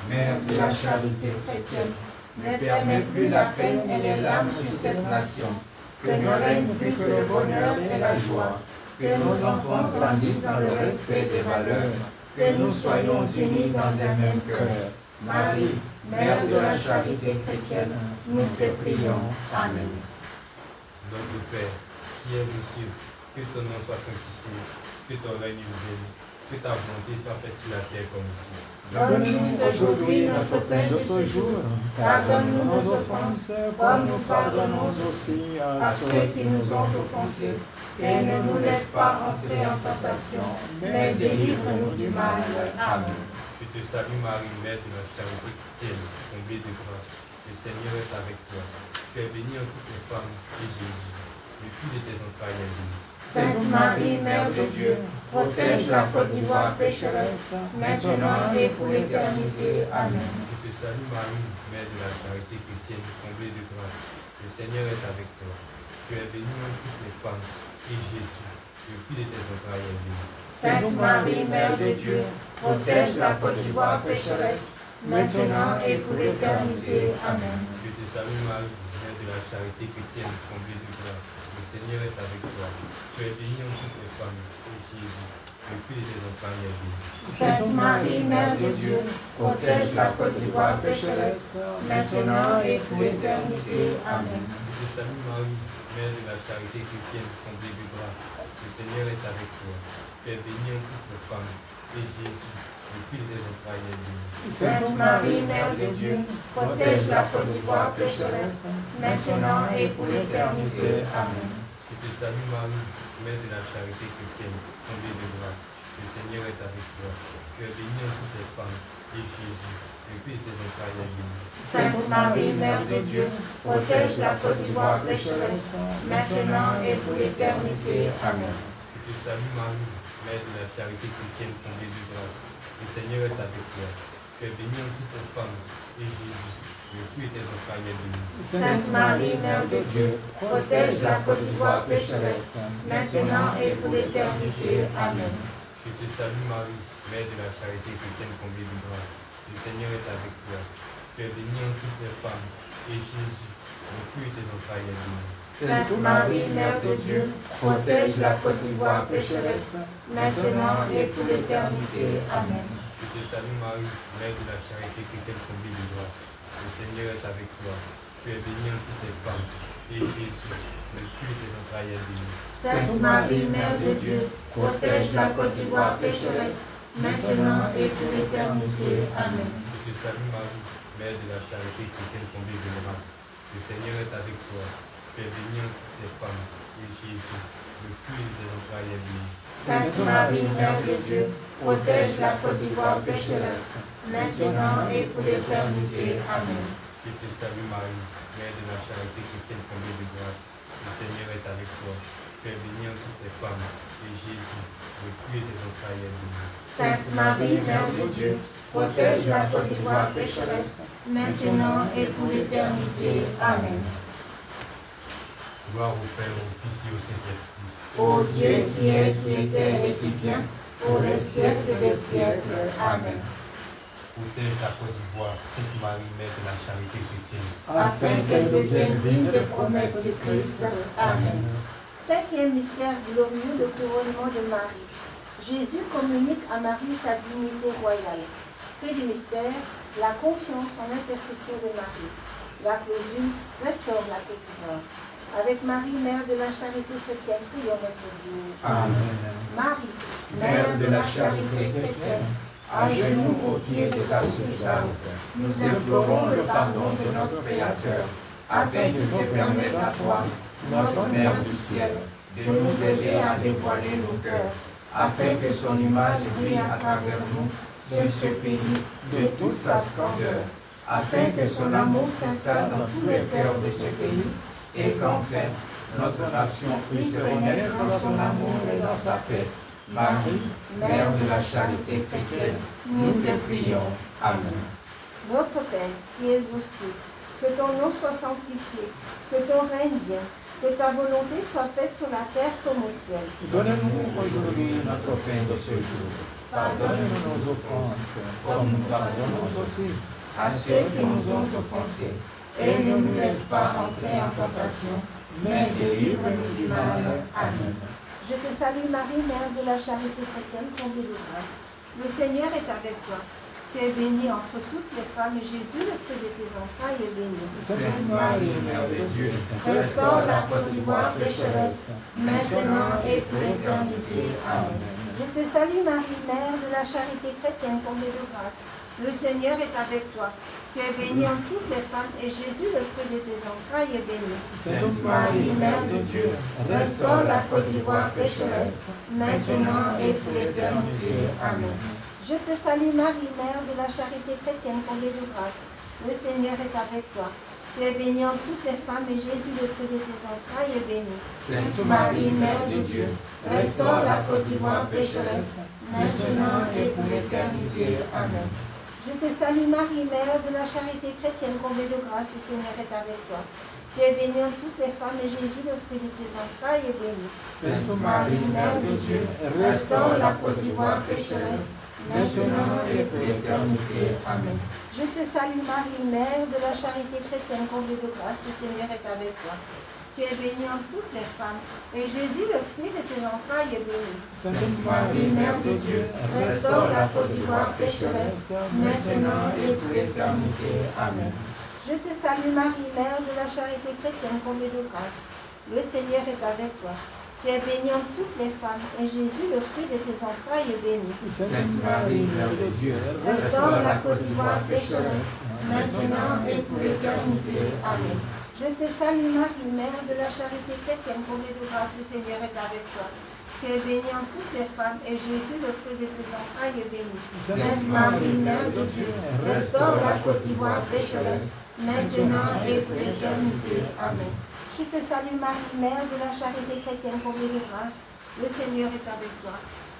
Mère de la charité chrétienne, ne permets plus la peine et les larmes sur cette nation. Que ne règne plus que le bonheur et la joie. Que nos enfants grandissent dans le respect des valeurs. Que nous soyons unis dans un même cœur. Marie, Mère de la charité chrétienne, nous te prions. Amen. Notre Père, qui es aux cieux, que ton nom soit sanctifié, que ton règne vienne, que ta volonté soit faite sur la terre comme ici. donne-nous aujourd'hui notre pain de ce jour. Pardonne-nous nos offenses, comme nous pardonnons aussi à ceux qui nous ont offensés. Et ne nous laisse pas entrer en tentation, mais délivre-nous du mal. Amen. Je te salue Marie, Mère de la charité chrétienne, comblée de grâce. Le Seigneur est avec toi. Tu es bénie en toutes les femmes, et Jésus, le fruit de tes entrailles, est béni. Sainte Marie, Mère de Dieu, protège la Côte d'Ivoire pécheresse, maintenant et pour l'éternité. Amen. Je te salue Marie, Mère de la charité chrétienne, comblée de grâce. Le Seigneur est avec toi. Tu es bénie en toutes les femmes, et Jésus, le fruit de tes entrailles, est béni. Sainte Marie, Mère de Dieu, protège la Côte d'Ivoire pécheresse, maintenant et pour l'éternité. Amen. Je te salue Marie, Mère de la charité chrétienne, comblée de grâce. Le Seigneur est avec toi. Tu es bénie en toutes les femmes, et Jésus, le fruit de tes entrailles, est béni. Sainte Marie, Mère de Dieu, protège la Côte d'Ivoire pécheresse, maintenant et pour l'éternité. Amen. Je te salue Marie, Mère de la charité chrétienne, comblée de grâce. Le Seigneur est avec toi. Tu es bénie en toutes les femmes, et Jésus, le fruit de tes entrailles, est béni. Sainte Marie, Mère de Dieu, protège la Côte d'Ivoire pécheresse, maintenant et pour l'éternité. Amen. Je te salue Marie, Mère de la charité chrétienne, comblée de grâce. Le Seigneur est avec toi. Tu es bénie en toutes les femmes, et Jésus, le fruit de tes entrailles, est béni. Sainte Marie, Mère de Dieu, protège la Côte d'Ivoire pécheresse, maintenant et pour l'éternité. Amen. Je te salue Marie, Mère de la charité chrétienne, comblée de grâce. Le Seigneur est avec toi. Tu es bénie en toutes les femmes, et Jésus, le fruit de tes entrailles, est béni. Sainte Marie, Mère de Dieu, protège la Côte d'Ivoire pécheresse, maintenant et pour l'éternité. Amen. Je te salue Marie, Mère de la charité chrétienne, comblée de grâce. Le Seigneur est avec toi. Tu es bénie en toutes les femmes, et Jésus, le fruit de tes entrailles, est béni. Sainte Marie, Mère de Dieu, protège la Côte d'Ivoire pécheresse, maintenant et pour l'éternité. Amen. Je te salue Marie, Mère de la charité chrétienne, comblée de grâce. Le Seigneur est avec toi. Tu es bénie en toutes les femmes, et Jésus, le fruit de tes entrailles, est béni. Sainte Marie, Mère de Dieu, protège la Côte d'Ivoire pécheresse, maintenant et pour l'éternité. Amen. Je te salue Marie, Mère de la charité chrétienne, comblée de grâce. Le Seigneur est avec toi. Tu es bénie en toutes les femmes, et Jésus, le fruit de tes entrailles, est béni. Sainte Marie, Mère de Dieu, protège la Côte d'Ivoire pécheresse, maintenant et pour l'éternité. Amen. Je te salue Marie, Mère de la charité chrétienne, comblée de grâce. Le Seigneur est avec toi. Tu es bénie en toutes les femmes, et Jésus, le fruit de tes entrailles, est béni. Sainte Marie, Mère de Dieu, protège la Côte d'Ivoire pécheresse, maintenant et pour l'éternité. Amen. Gloire au Père, au Fils et au Saint-Esprit. Ô Dieu qui est, qui était et qui vient, pour les siècles des siècles. Amen. Protège la Côte d'Ivoire, Sainte Marie, Mère de la charité chrétienne. Afin qu'elle devienne digne des promesses du Christ. Amen. Cinquième mystère glorieux, le couronnement de Marie. Jésus communique à Marie sa dignité royale. Fait du mystère, la confiance en l'intercession de Marie. La clôture restaure la Côte d'Ivoire. Avec Marie, Mère de la charité chrétienne, prions notre Dieu. Amen. Marie, Mère de la charité chrétienne, à genoux aux pieds de ta Suzanne, nous implorons le pardon de notre Créateur, afin qu'il te permette à toi, notre Mère du ciel, de nous aider à dévoiler nos cœurs, afin que son image brille à travers nous sur ce pays de toute sa splendeur, afin que son amour s'installe dans tous les cœurs de ce pays, et qu'enfin, notre nation puisse renaître dans son amour et dans sa paix. Marie, Mère de la charité chrétienne, nous te prions. Amen. Notre Père, qui es aux cieux, que ton nom soit sanctifié, que ton règne vienne, que ta volonté soit faite sur la terre comme au ciel. Donne-nous aujourd'hui notre pain de ce jour. Pardonne-nous nos offenses, comme nous pardonnons aussi à ceux qui nous ont offensés. Et ne nous laisse pas entrer en tentation, mais délivre-nous du mal. Amen. Je te salue Marie, Mère de la charité chrétienne, comblée de grâce. Le Seigneur est avec toi. Tu es bénie entre toutes les femmes, et Jésus, le fruit de tes entrailles, est béni. Sainte Marie, Mère de Dieu, Restaure la Côte d'Ivoire pécheresse, maintenant et pour l'éternité. Amen. Je te salue Marie, Mère de la charité chrétienne, comblée de grâce. Le Seigneur est avec toi. Tu es bénie entre toutes les femmes, et Jésus, le fruit de tes entrailles, est béni. Sainte Marie, Mère de Dieu, Restaure la Côte d'Ivoire pécheresse, maintenant et pour l'éternité. Amen. Je te salue Marie, Mère de la charité chrétienne, comblée de grâce. Le Seigneur est avec toi. Tu es bénie entre toutes les femmes, et Jésus, le fruit de tes entrailles, est béni. Sainte Marie, Mère de Dieu, restaure la Côte d'Ivoire pécheresse, maintenant et pour l'éternité. Amen. Je te salue Marie, Mère de la charité chrétienne, comblée de grâce, le Seigneur est avec toi. Tu es bénie entre toutes les femmes, et Jésus, le fruit de tes entrailles, est béni. Sainte Marie, Mère de Dieu, restaure la Côte d'Ivoire pécheresse, maintenant et pour l'éternité. Amen. Je te salue Marie, Mère de la charité chrétienne, comblée de grâce, le Seigneur est avec toi. Tu es bénie entre toutes les femmes, et Jésus, le fruit de tes entrailles, est béni. Sainte Marie, Mère de Dieu, restaure la Côte d'Ivoire pécheresse, maintenant et pour l'éternité. Amen. Je te salue Marie, Mère de la charité chrétienne, comblée de grâce. Le Seigneur est avec toi. Tu es bénie entre toutes les femmes, et Jésus, le fruit de tes entrailles, est béni. Sainte Marie, Mère de Dieu, Restaure la Côte d'Ivoire pécheresse, maintenant et pour l'éternité. Amen. Je te salue Marie, Mère de la charité chrétienne, comblée de grâce, le Seigneur est avec toi. Tu es bénie entre toutes les femmes, et Jésus, le fruit de tes entrailles, est béni. Sainte Marie, Mère de Dieu, restaure la Côte d'Ivoire pécheresse, maintenant et pour l'éternité. Amen. Je te salue Marie, Mère de la charité chrétienne, comblée de grâce, le Seigneur est avec toi.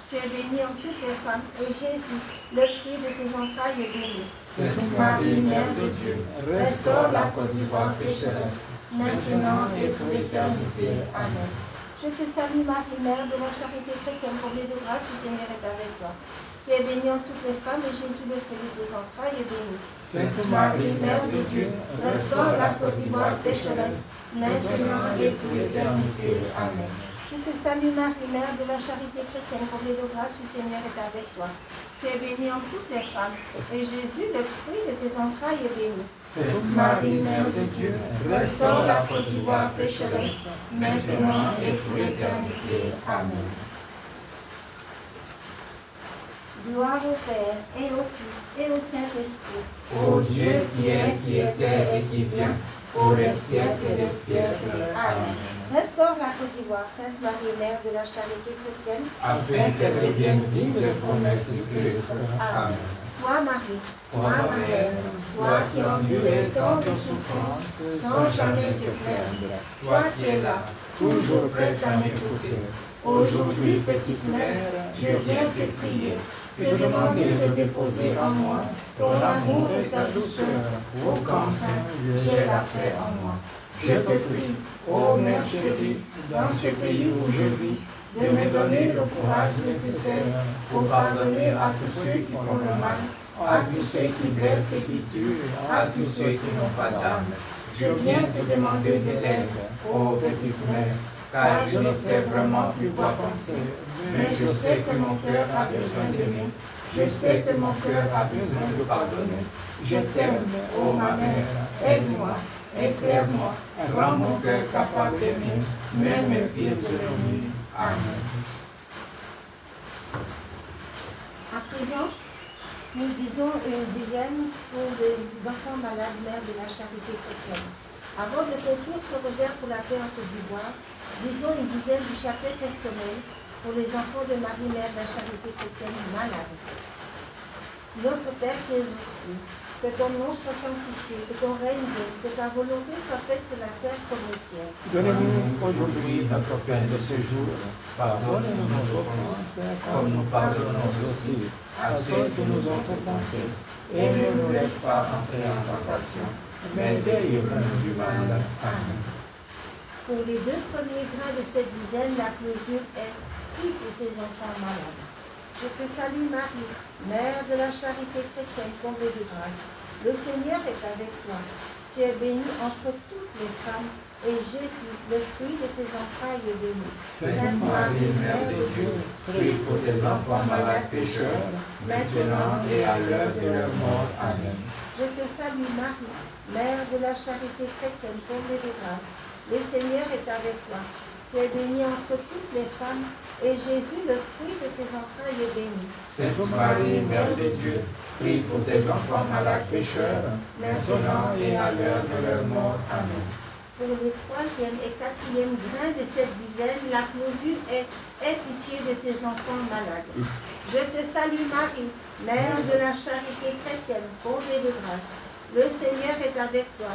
Tu es bénie entre toutes les femmes, et Jésus, le fruit de tes entrailles, est béni. Sainte Marie, Mère de Dieu, restaure la Côte d'Ivoire pécheresse, maintenant et pour l'éternité. Amen. Je te salue Marie, Mère de la charité chrétienne, comblée de grâce, le Seigneur est avec toi. Tu es bénie entre toutes les femmes, et Jésus, le fruit de tes entrailles, est béni. Sainte Marie, Mère de Dieu, restaure la Côte d'Ivoire pécheresse, maintenant et pour l'éternité. Amen. Je te salue Marie, Mère de la charité chrétienne, comblée de grâce, le Seigneur est avec toi. Tu es bénie entre toutes les femmes, et Jésus, le fruit de tes entrailles, est béni. Sainte Marie, Mère de Dieu, restaure la Côte d'Ivoire pécheresse, maintenant et pour l'éternité. Amen. Gloire au Père, et au Fils, et au Saint-Esprit. Ô Dieu qui est, qui était et qui vient, pour les siècles des siècles. Amen. Restaure la Côte d'Ivoire, Sainte Marie, Mère de la charité chrétienne, Afin qu'elle devienne digne des promesses du Christ. Amen. Toi, Marie, toi, Toi, ma Mère, toi qui as enduré tant de souffrances, sans jamais te plaindre, toi qui es là, toujours prête à m'écouter. Aujourd'hui, petite mère, je viens te prier. te demander de déposer en moi ton amour et ta douceur, pour qu'enfin j'ai la paix en moi. Je te prie, ô Mère chérie, dans ce pays où je vis, de me donner le courage nécessaire pour pardonner à tous ceux qui font le mal, à tous ceux qui blessent et qui tuent, à tous ceux qui n'ont pas d'âme. Je viens te demander de l'aide, ô petite mère, car je ne sais vraiment plus quoi penser, mais je sais que mon cœur a besoin d'aimer, je sais que mon cœur a besoin de pardonner. Je t'aime, ô ma mère, aide-moi, éclaire-moi, rends mon cœur capable d'aimer, même mes pires ennemis. Amen. À présent, nous disons une dizaine pour les enfants malades, mères de la charité chrétienne. Avant de conclure ce rosaire pour la paix en Côte d'Ivoire, disons une dizaine du chapelet personnel pour les enfants de Marie, mère de la charité chrétienne malade. Notre Père qui es aux cieux, que ton nom soit sanctifié, que ton règne vienne, que ta volonté soit faite sur la terre comme au ciel. Donne-nous aujourd'hui notre pain de ce jour. Pardonne-nous nos offenses, comme nous pardonnons aussi à ceux qui nous ont offensés. Et ne nous laisse pas entrer en tentation, mais délivre-nous du mal. Amen. Pour les 2 premiers grains de cette dizaine, la clôture est prie pour tes enfants malades. Je te salue Marie, Mère de la charité chrétienne, comblée de grâce. Le Seigneur est avec toi. Tu es bénie entre toutes les femmes, et Jésus, le fruit de tes entrailles, est béni. Sainte Marie, Mère de Dieu, prie pour tes enfants malades pécheurs, maintenant et à l'heure de leur mort. Amen. Je te salue Marie, Mère de la charité chrétienne, comblée de grâce. Le Seigneur est avec toi. Tu es bénie entre toutes les femmes, et Jésus, le fruit de tes entrailles, est béni. Sainte Marie, Mère de Dieu, prie pour tes enfants malades pécheurs, maintenant et à l'heure de leur mort. Amen. Pour le 3e et 4e grain de cette dizaine, la clausule est « Aie pitié de tes enfants malades ». Je te salue Marie, Mère de la charité chrétienne, comblée de grâce. Le Seigneur est avec toi.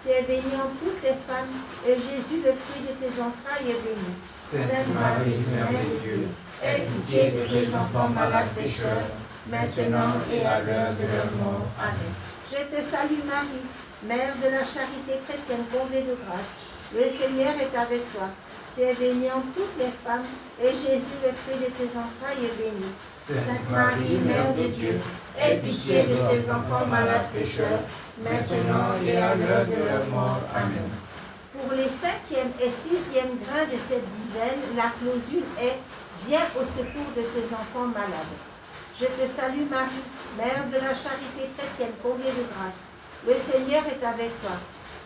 Tu es bénie en toutes les femmes, et Jésus, le fruit de tes entrailles, est béni. Sainte Marie, Mère de Dieu, aie pitié de tes enfants malades pécheurs, maintenant et à l'heure de leur mort. Amen. Je te salue Marie, Mère de la charité chrétienne, comblée de grâce. Le Seigneur est avec toi. Tu es bénie en toutes les femmes, et Jésus, le fruit de tes entrailles, est béni. Sainte Marie, Mère de Dieu, aie pitié de tes enfants malades pécheurs, maintenant et à l'heure de leur mort. Amen. Pour les 5e et 6e grains de cette dizaine, la clausule est « Viens au secours de tes enfants malades ». Je te salue Marie, Mère de la charité chrétienne, comblée de grâce. Le Seigneur est avec toi.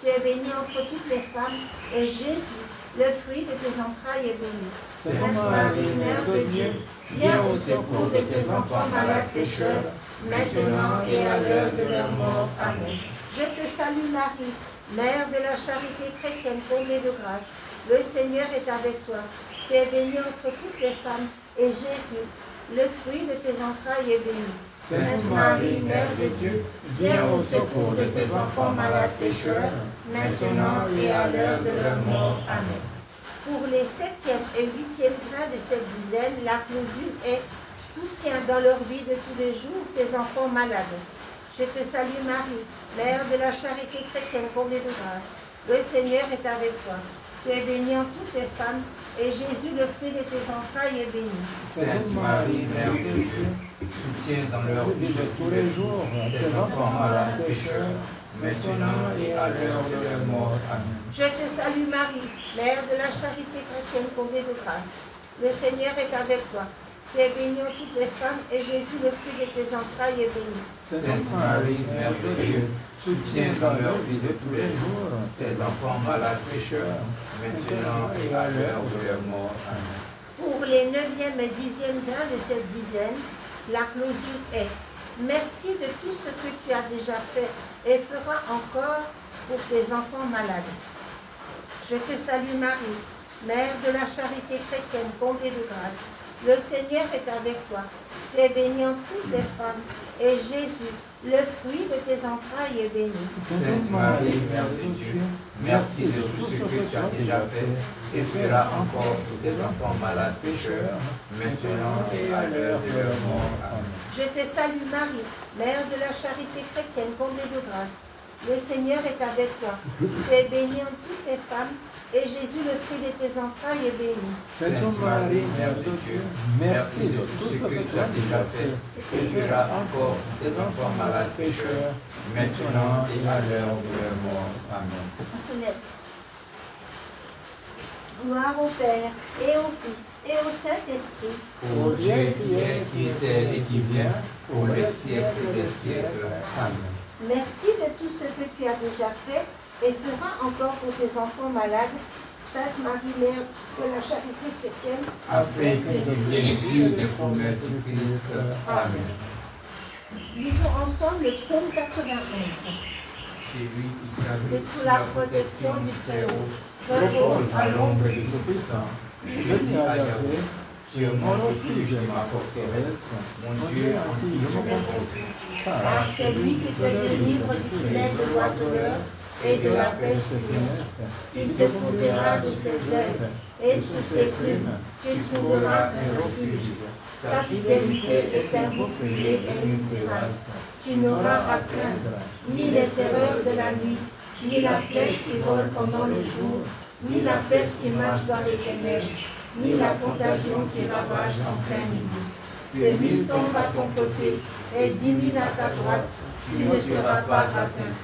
Tu es bénie entre toutes les femmes, et Jésus, le fruit de tes entrailles, est béni. Sainte Marie, Mère de Dieu, viens au secours de tes enfants malades pécheurs, maintenant et à l'heure de leur mort. Amen. Je te salue Marie, Mère de la charité chrétienne, comblée de grâce. Le Seigneur est avec toi. Tu es bénie entre toutes les femmes, et Jésus, le fruit de tes entrailles, est béni. Sainte Marie, Mère de Dieu, viens au secours de tes enfants malades pécheurs, maintenant et à l'heure de leur mort. Amen. Pour les 7e et 8e grains de cette dizaine, la clausule est « Soutiens dans leur vie de tous les jours tes enfants malades ». Je te salue Marie, Mère de la charité chrétienne, comblée de grâce. Le Seigneur est avec toi. Tu es bénie en toutes les femmes, et Jésus, le fruit de tes entrailles, est béni. Sainte Marie, Mère de Dieu, soutiens dans leur vie de tous les jours tes enfants malades pécheurs, maintenant et à l'heure de leur mort. Amen. Je te salue Marie, Mère de la charité chrétienne, comblée de grâce. Le Seigneur est avec toi. Tu es bénie en toutes les femmes, et Jésus, le fruit de tes entrailles, est béni. Sainte Marie, Mère de Dieu, soutiens dans leur vie de tous les jours tes enfants malades pécheurs, maintenant et à l'heure de leur mort. Amen. Pour les 9e et 10e grains de cette dizaine, la clausule est « Merci de tout ce que tu as déjà fait et feras encore pour tes enfants malades. Je te salue Marie, Mère de la charité chrétienne, comblée de grâce. Le Seigneur est avec toi. Tu es bénie en toutes les femmes, et Jésus, le fruit de tes entrailles, est béni. Sainte Marie, Mère de Dieu, merci de tout ce que tu as déjà fait et feras encore pour tes enfants malades pécheurs, maintenant et à l'heure de leur mort. Amen. Je te salue Marie, Mère de la charité chrétienne, comblée de grâce. Le Seigneur est avec toi. Tu es bénie entre toutes les femmes, et Jésus, le fruit de tes entrailles, est béni. Sainte Marie, Mère de Dieu, merci de tout ce que tu as déjà fait et feras encore des enfants malades pécheurs, maintenant et à l'heure de leur mort. Amen. On se lève. Gloire au Père, et au Fils, et au Saint-Esprit. Ô Dieu qui est, qui était et qui vient, pour les siècles des siècles. Amen. Merci de tout ce que tu as déjà fait et feras encore pour tes enfants malades, Sainte Marie, Mère de la charité chrétienne, Afin que devienne Dieu de promesse du Christ. Amen. Lisons ensemble le psaume 91. C'est lui qui s'abrite Sous la protection du Très-Haut, repose à l'ombre du Tout-Puissant. Je dis à Yahvé, tu es mon refuge et ma forteresse, mon Dieu en qui je me confie. car c'est lui qui te délivre du filet de l'oiseleur et de la peste funeste. Il te couvrira de ses ailes, et sous ses plumes, tu trouveras un refuge. Sa fidélité est un bouclier et une cuirasse. Tu n'auras à craindre ni les terreurs de la nuit, ni la flèche qui vole pendant le jour, ni la peste qui marche dans les ténèbres, ni la contagion qui ravage en plein midi. Que 1000 tombent à ton côté et 10 000 à ta droite, tu ne seras pas atteint.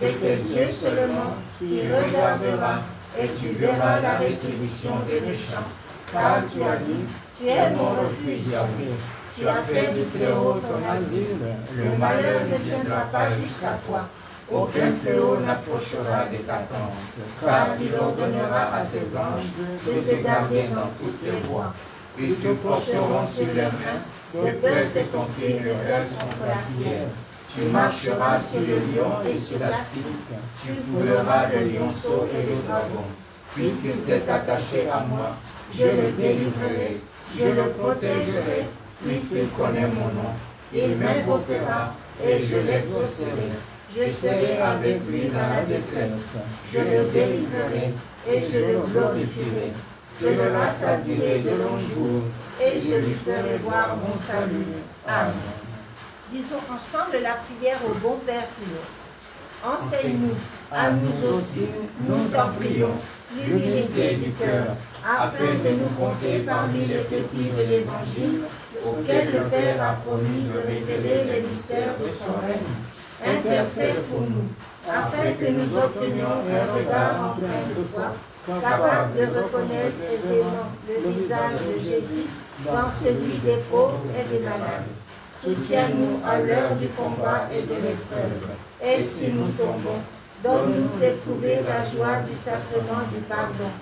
De tes yeux seulement, tu regarderas et tu verras la rétribution des méchants. Car tu as dit, tu es mon refuge, Yahvé. Tu as fait du Très-Haut ton asile. Le malheur ne viendra pas jusqu'à toi. Aucun fléau n'approchera de ta tente, car il ordonnera à ses anges de te garder dans toutes tes voies. Ils te porteront sur leurs mains, de peur que ton pied ne heurte contre la pierre. Tu marcheras sur le lion et sur la cible. Tu fouleras le lionceau et le dragon. Puisqu'il s'est attaché à moi, je le délivrerai, je le protégerai, puisqu'il connaît mon nom. Il m'invoquera et je l'exaucerai. Je serai avec lui dans la détresse. Je le délivrerai et je le glorifierai. Je le rassasierai de longs jours et je lui ferai voir mon salut. Amen. Disons ensemble la prière au bon Père Pio. Enseigne-nous, à nous aussi, nous t'en prions, l'humilité du cœur, afin de nous compter parmi les petits de l'Évangile, auxquels le Père a promis de révéler les mystères de son règne. Intercède pour nous, afin que nous obtenions un regard empreint de foi, capable de reconnaître aisément le visage de Jésus dans celui des pauvres et des malades. Soutiens-nous à l'heure du combat et de l'épreuve. Et si nous tombons, donne-nous d'éprouver la joie du sacrement du pardon.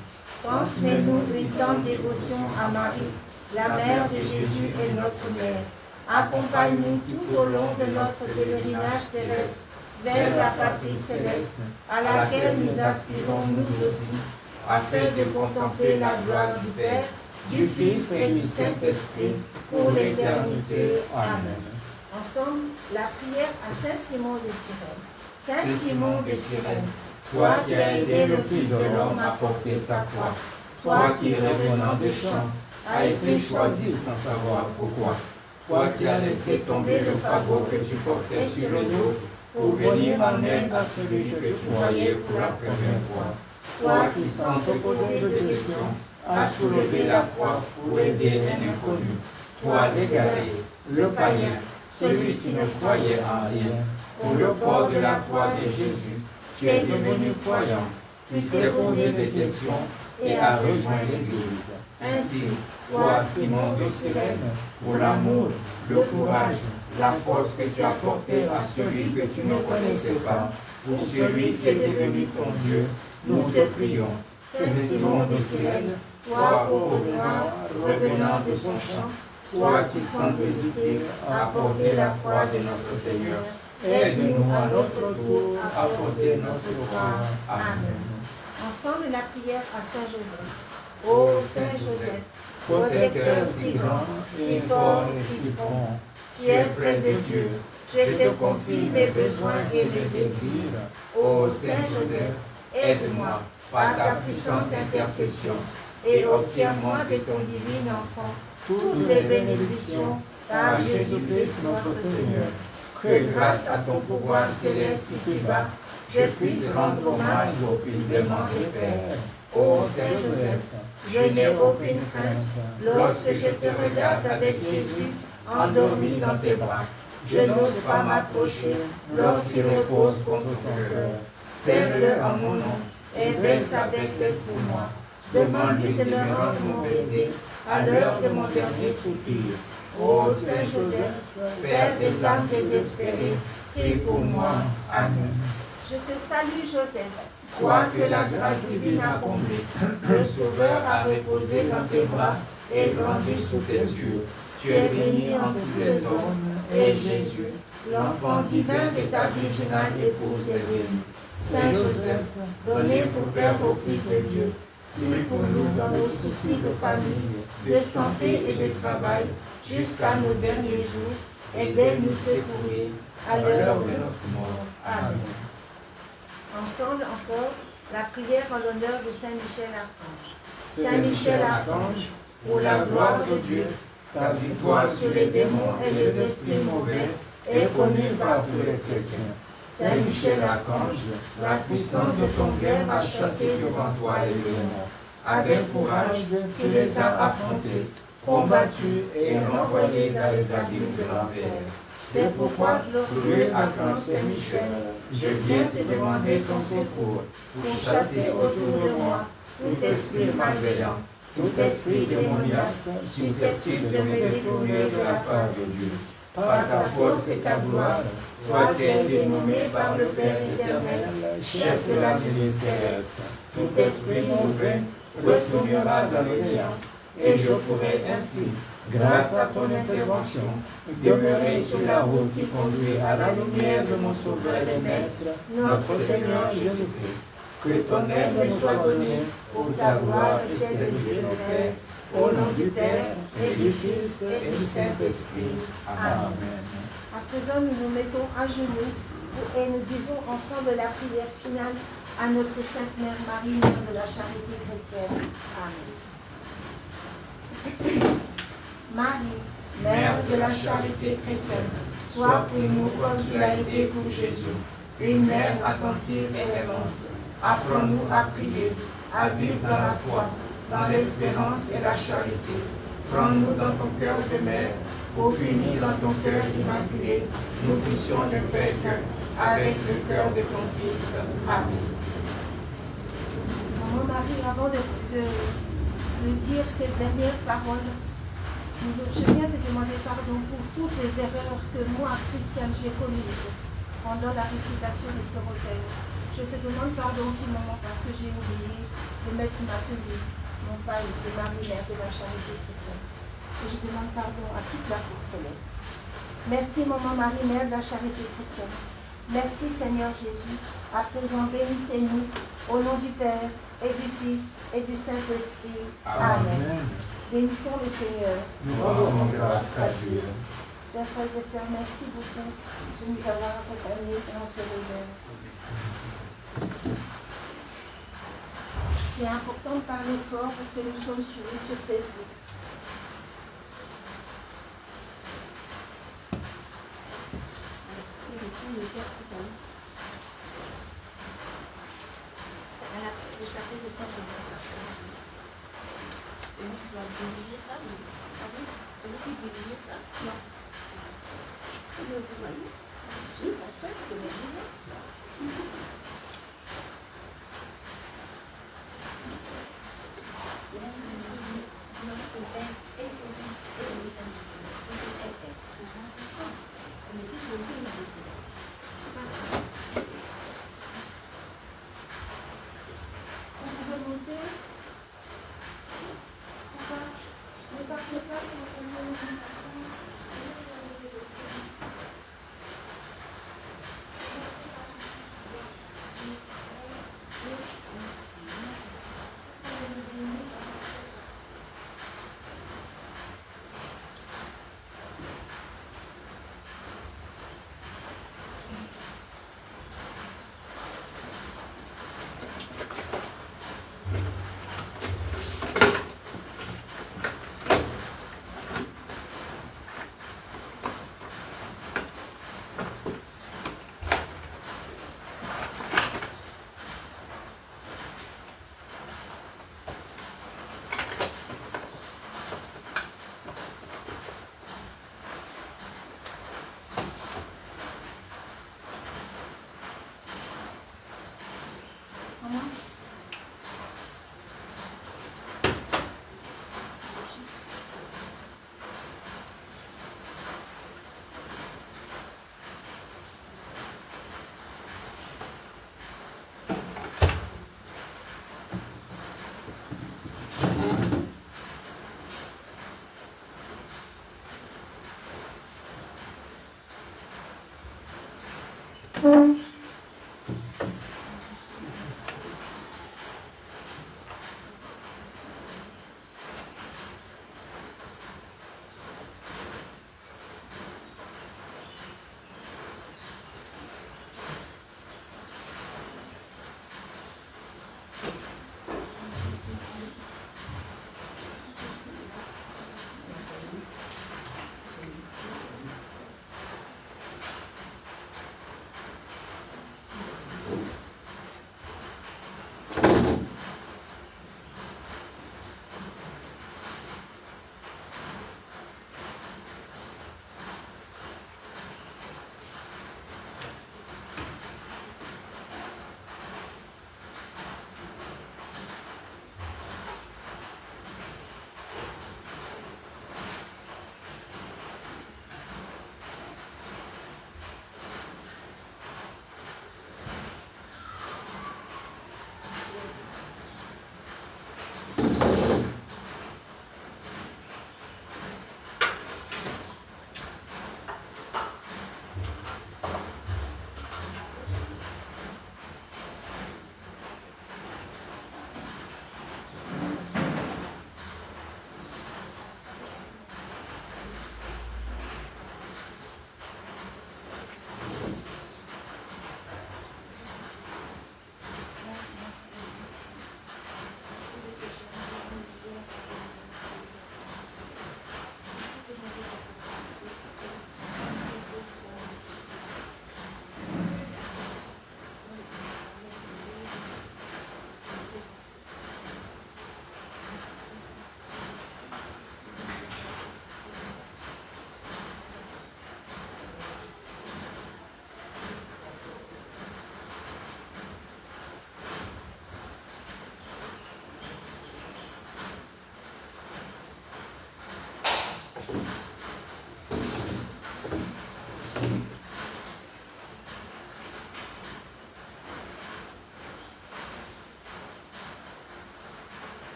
Transmets-nous une tendre dévotion à Marie, la mère de Jésus et notre mère. Accompagne-nous tout au long de notre pèlerinage terrestre vers la patrie céleste, à laquelle nous aspirons nous aussi, afin de contempler la gloire du Père, du Fils et du Saint-Esprit, pour l'éternité. Amen. Ensemble, la prière à Saint Simon de Cyrène. Saint Simon de Cyrène, toi qui as aidé le Fils de l'homme à porter sa croix, toi qui, revenant des champs, as été choisi sans savoir pourquoi, toi qui as laissé tomber le fardeau que tu portais sur le dos, pour venir en aide à celui que tu voyais pour la première fois, toi qui, sans te poser de questions, as soulevé la croix pour aider un inconnu, toi l'égaré, le païen, celui qui ne croyait en rien, pour le port de la croix de Jésus, tu es devenu croyant, tu t'es posé des questions et as rejoint l'Église. Ainsi, toi, Simon de Cyrène, pour l'amour, le courage, la force que tu as portée à celui que tu ne connaissais pas, pour celui qui est devenu ton Dieu, nous te prions. Saint Simon de Cyrène, toi, pauvre noir, revenant de son champ, toi qui sans hésiter as porté la croix de notre Seigneur, aide-nous à notre tour à porter notre croix. Amen. Ensemble la prière à Saint Joseph. Ô Saint Joseph, protecteur si grand, si fort et si prompt, tu es près de Dieu, je te confie mes besoins et mes désirs. Ô Saint Joseph, aide-moi par ta puissante intercession et obtiens-moi de ton divin enfant toutes les bénédictions par Jésus-Christ notre Seigneur. Que grâce à ton pouvoir céleste ici-bas, je puisse rendre hommage au plus aimant des Pères. Ô Saint Joseph, je n'ai aucune crainte lorsque je te regarde avec Jésus endormi dans tes bras. Je n'ose pas m'approcher lorsqu'il repose contre ton cœur. Serre-le en mon nom et baisse sa bec pour moi. Demande-lui de me rendre mon baiser à l'heure de mon dernier soupir. Ô Saint Joseph, Père des âmes désespérées, prie pour moi. Amen. Je te salue, Joseph. Toi que la grâce divine a comblé, le Sauveur a reposé dans tes bras et grandi sous tes yeux. Tu es béni entre tous les hommes, et Jésus, l'enfant divin de ta virginale épouse, est béni. Saint Joseph, donné pour Père au Fils de Dieu, prie pour nous dans nos soucis de famille, de santé et de travail, jusqu'à nos derniers jours, et d'aide nous secourir à l'heure de notre mort. Amen. Ensemble encore, la prière en l'honneur de Saint Michel Archange. Saint Michel Archange, pour la gloire de Dieu, ta victoire sur les démons et les esprits mauvais est connue par tous les chrétiens. Saint Michel Archange, la puissance de ton glaive a chassé devant toi les démons. Avec courage, tu les as affrontés, combattus et renvoyés dans les abîmes de l'enfer. C'est pourquoi, glorieux archange Saint Michel, je viens te demander ton secours pour chasser autour de moi tout esprit malveillant, tout esprit démoniaque, susceptible de me détourner de la face de Dieu. Par ta force et ta gloire, toi qui as été nommé par le Père éternel, chef de la milice céleste, tout esprit mauvais retournera dans le néant, et je pourrai ainsi, grâce à ton intervention, demeurer sur la route qui conduit à la lumière de mon Sauveur et Maître, notre Seigneur Jésus-Christ. Que ton aide me soit donnée pour ta gloire et celle de Dieu le Père, au nom du Père et du Fils et du Saint-Esprit. Amen. À présent, nous nous mettons à genoux et nous disons ensemble la prière finale à notre Sainte Mère Marie, Mère de la Charité chrétienne. Amen. Marie, Mère de la Charité chrétienne, sois pour nous comme tu l'as été pour Jésus, une mère attentive et aimante. Apprends-nous à prier, à vivre dans la foi, dans l'espérance et la charité. Prends-nous dans ton cœur de mère, pour qu'unis dans ton cœur immaculé, nous puissions ne faire qu'un avec le cœur de ton Fils. Amen. Maman Marie, avant de dire ces dernières paroles, je viens te demander pardon pour toutes les erreurs que moi, Christiane, j'ai commises pendant la récitation de ce rosaire. Je te demande pardon aussi, maman, parce que j'ai oublié de mettre ma tenue, mon paille de Marie, Mère de la Charité chrétienne. Et je demande pardon à toute la cour céleste. Merci, maman Marie, Mère de la Charité chrétienne. Merci, Seigneur Jésus. À présent, bénissez-nous au nom du Père et du Fils et du Saint-Esprit. Amen. Bénissons le Seigneur. Nous rendons grâce à Dieu. Chers frères et sœurs, merci beaucoup de nous avoir accompagnés dans ce rosaire. C'est important de parler fort parce que nous sommes suivis sur Facebook. Le chapeau de Saint-Joseph. C'est nous qui doit diriger ça, mais c'est nous qui dirige ça. Non. Vous voyez, j'ai la seule qui me dirige. Le Père et le Fils et le Saint-Esprit. Mais si tu veux dire, on pouvait monter. Ne partez pas sans Seigneur.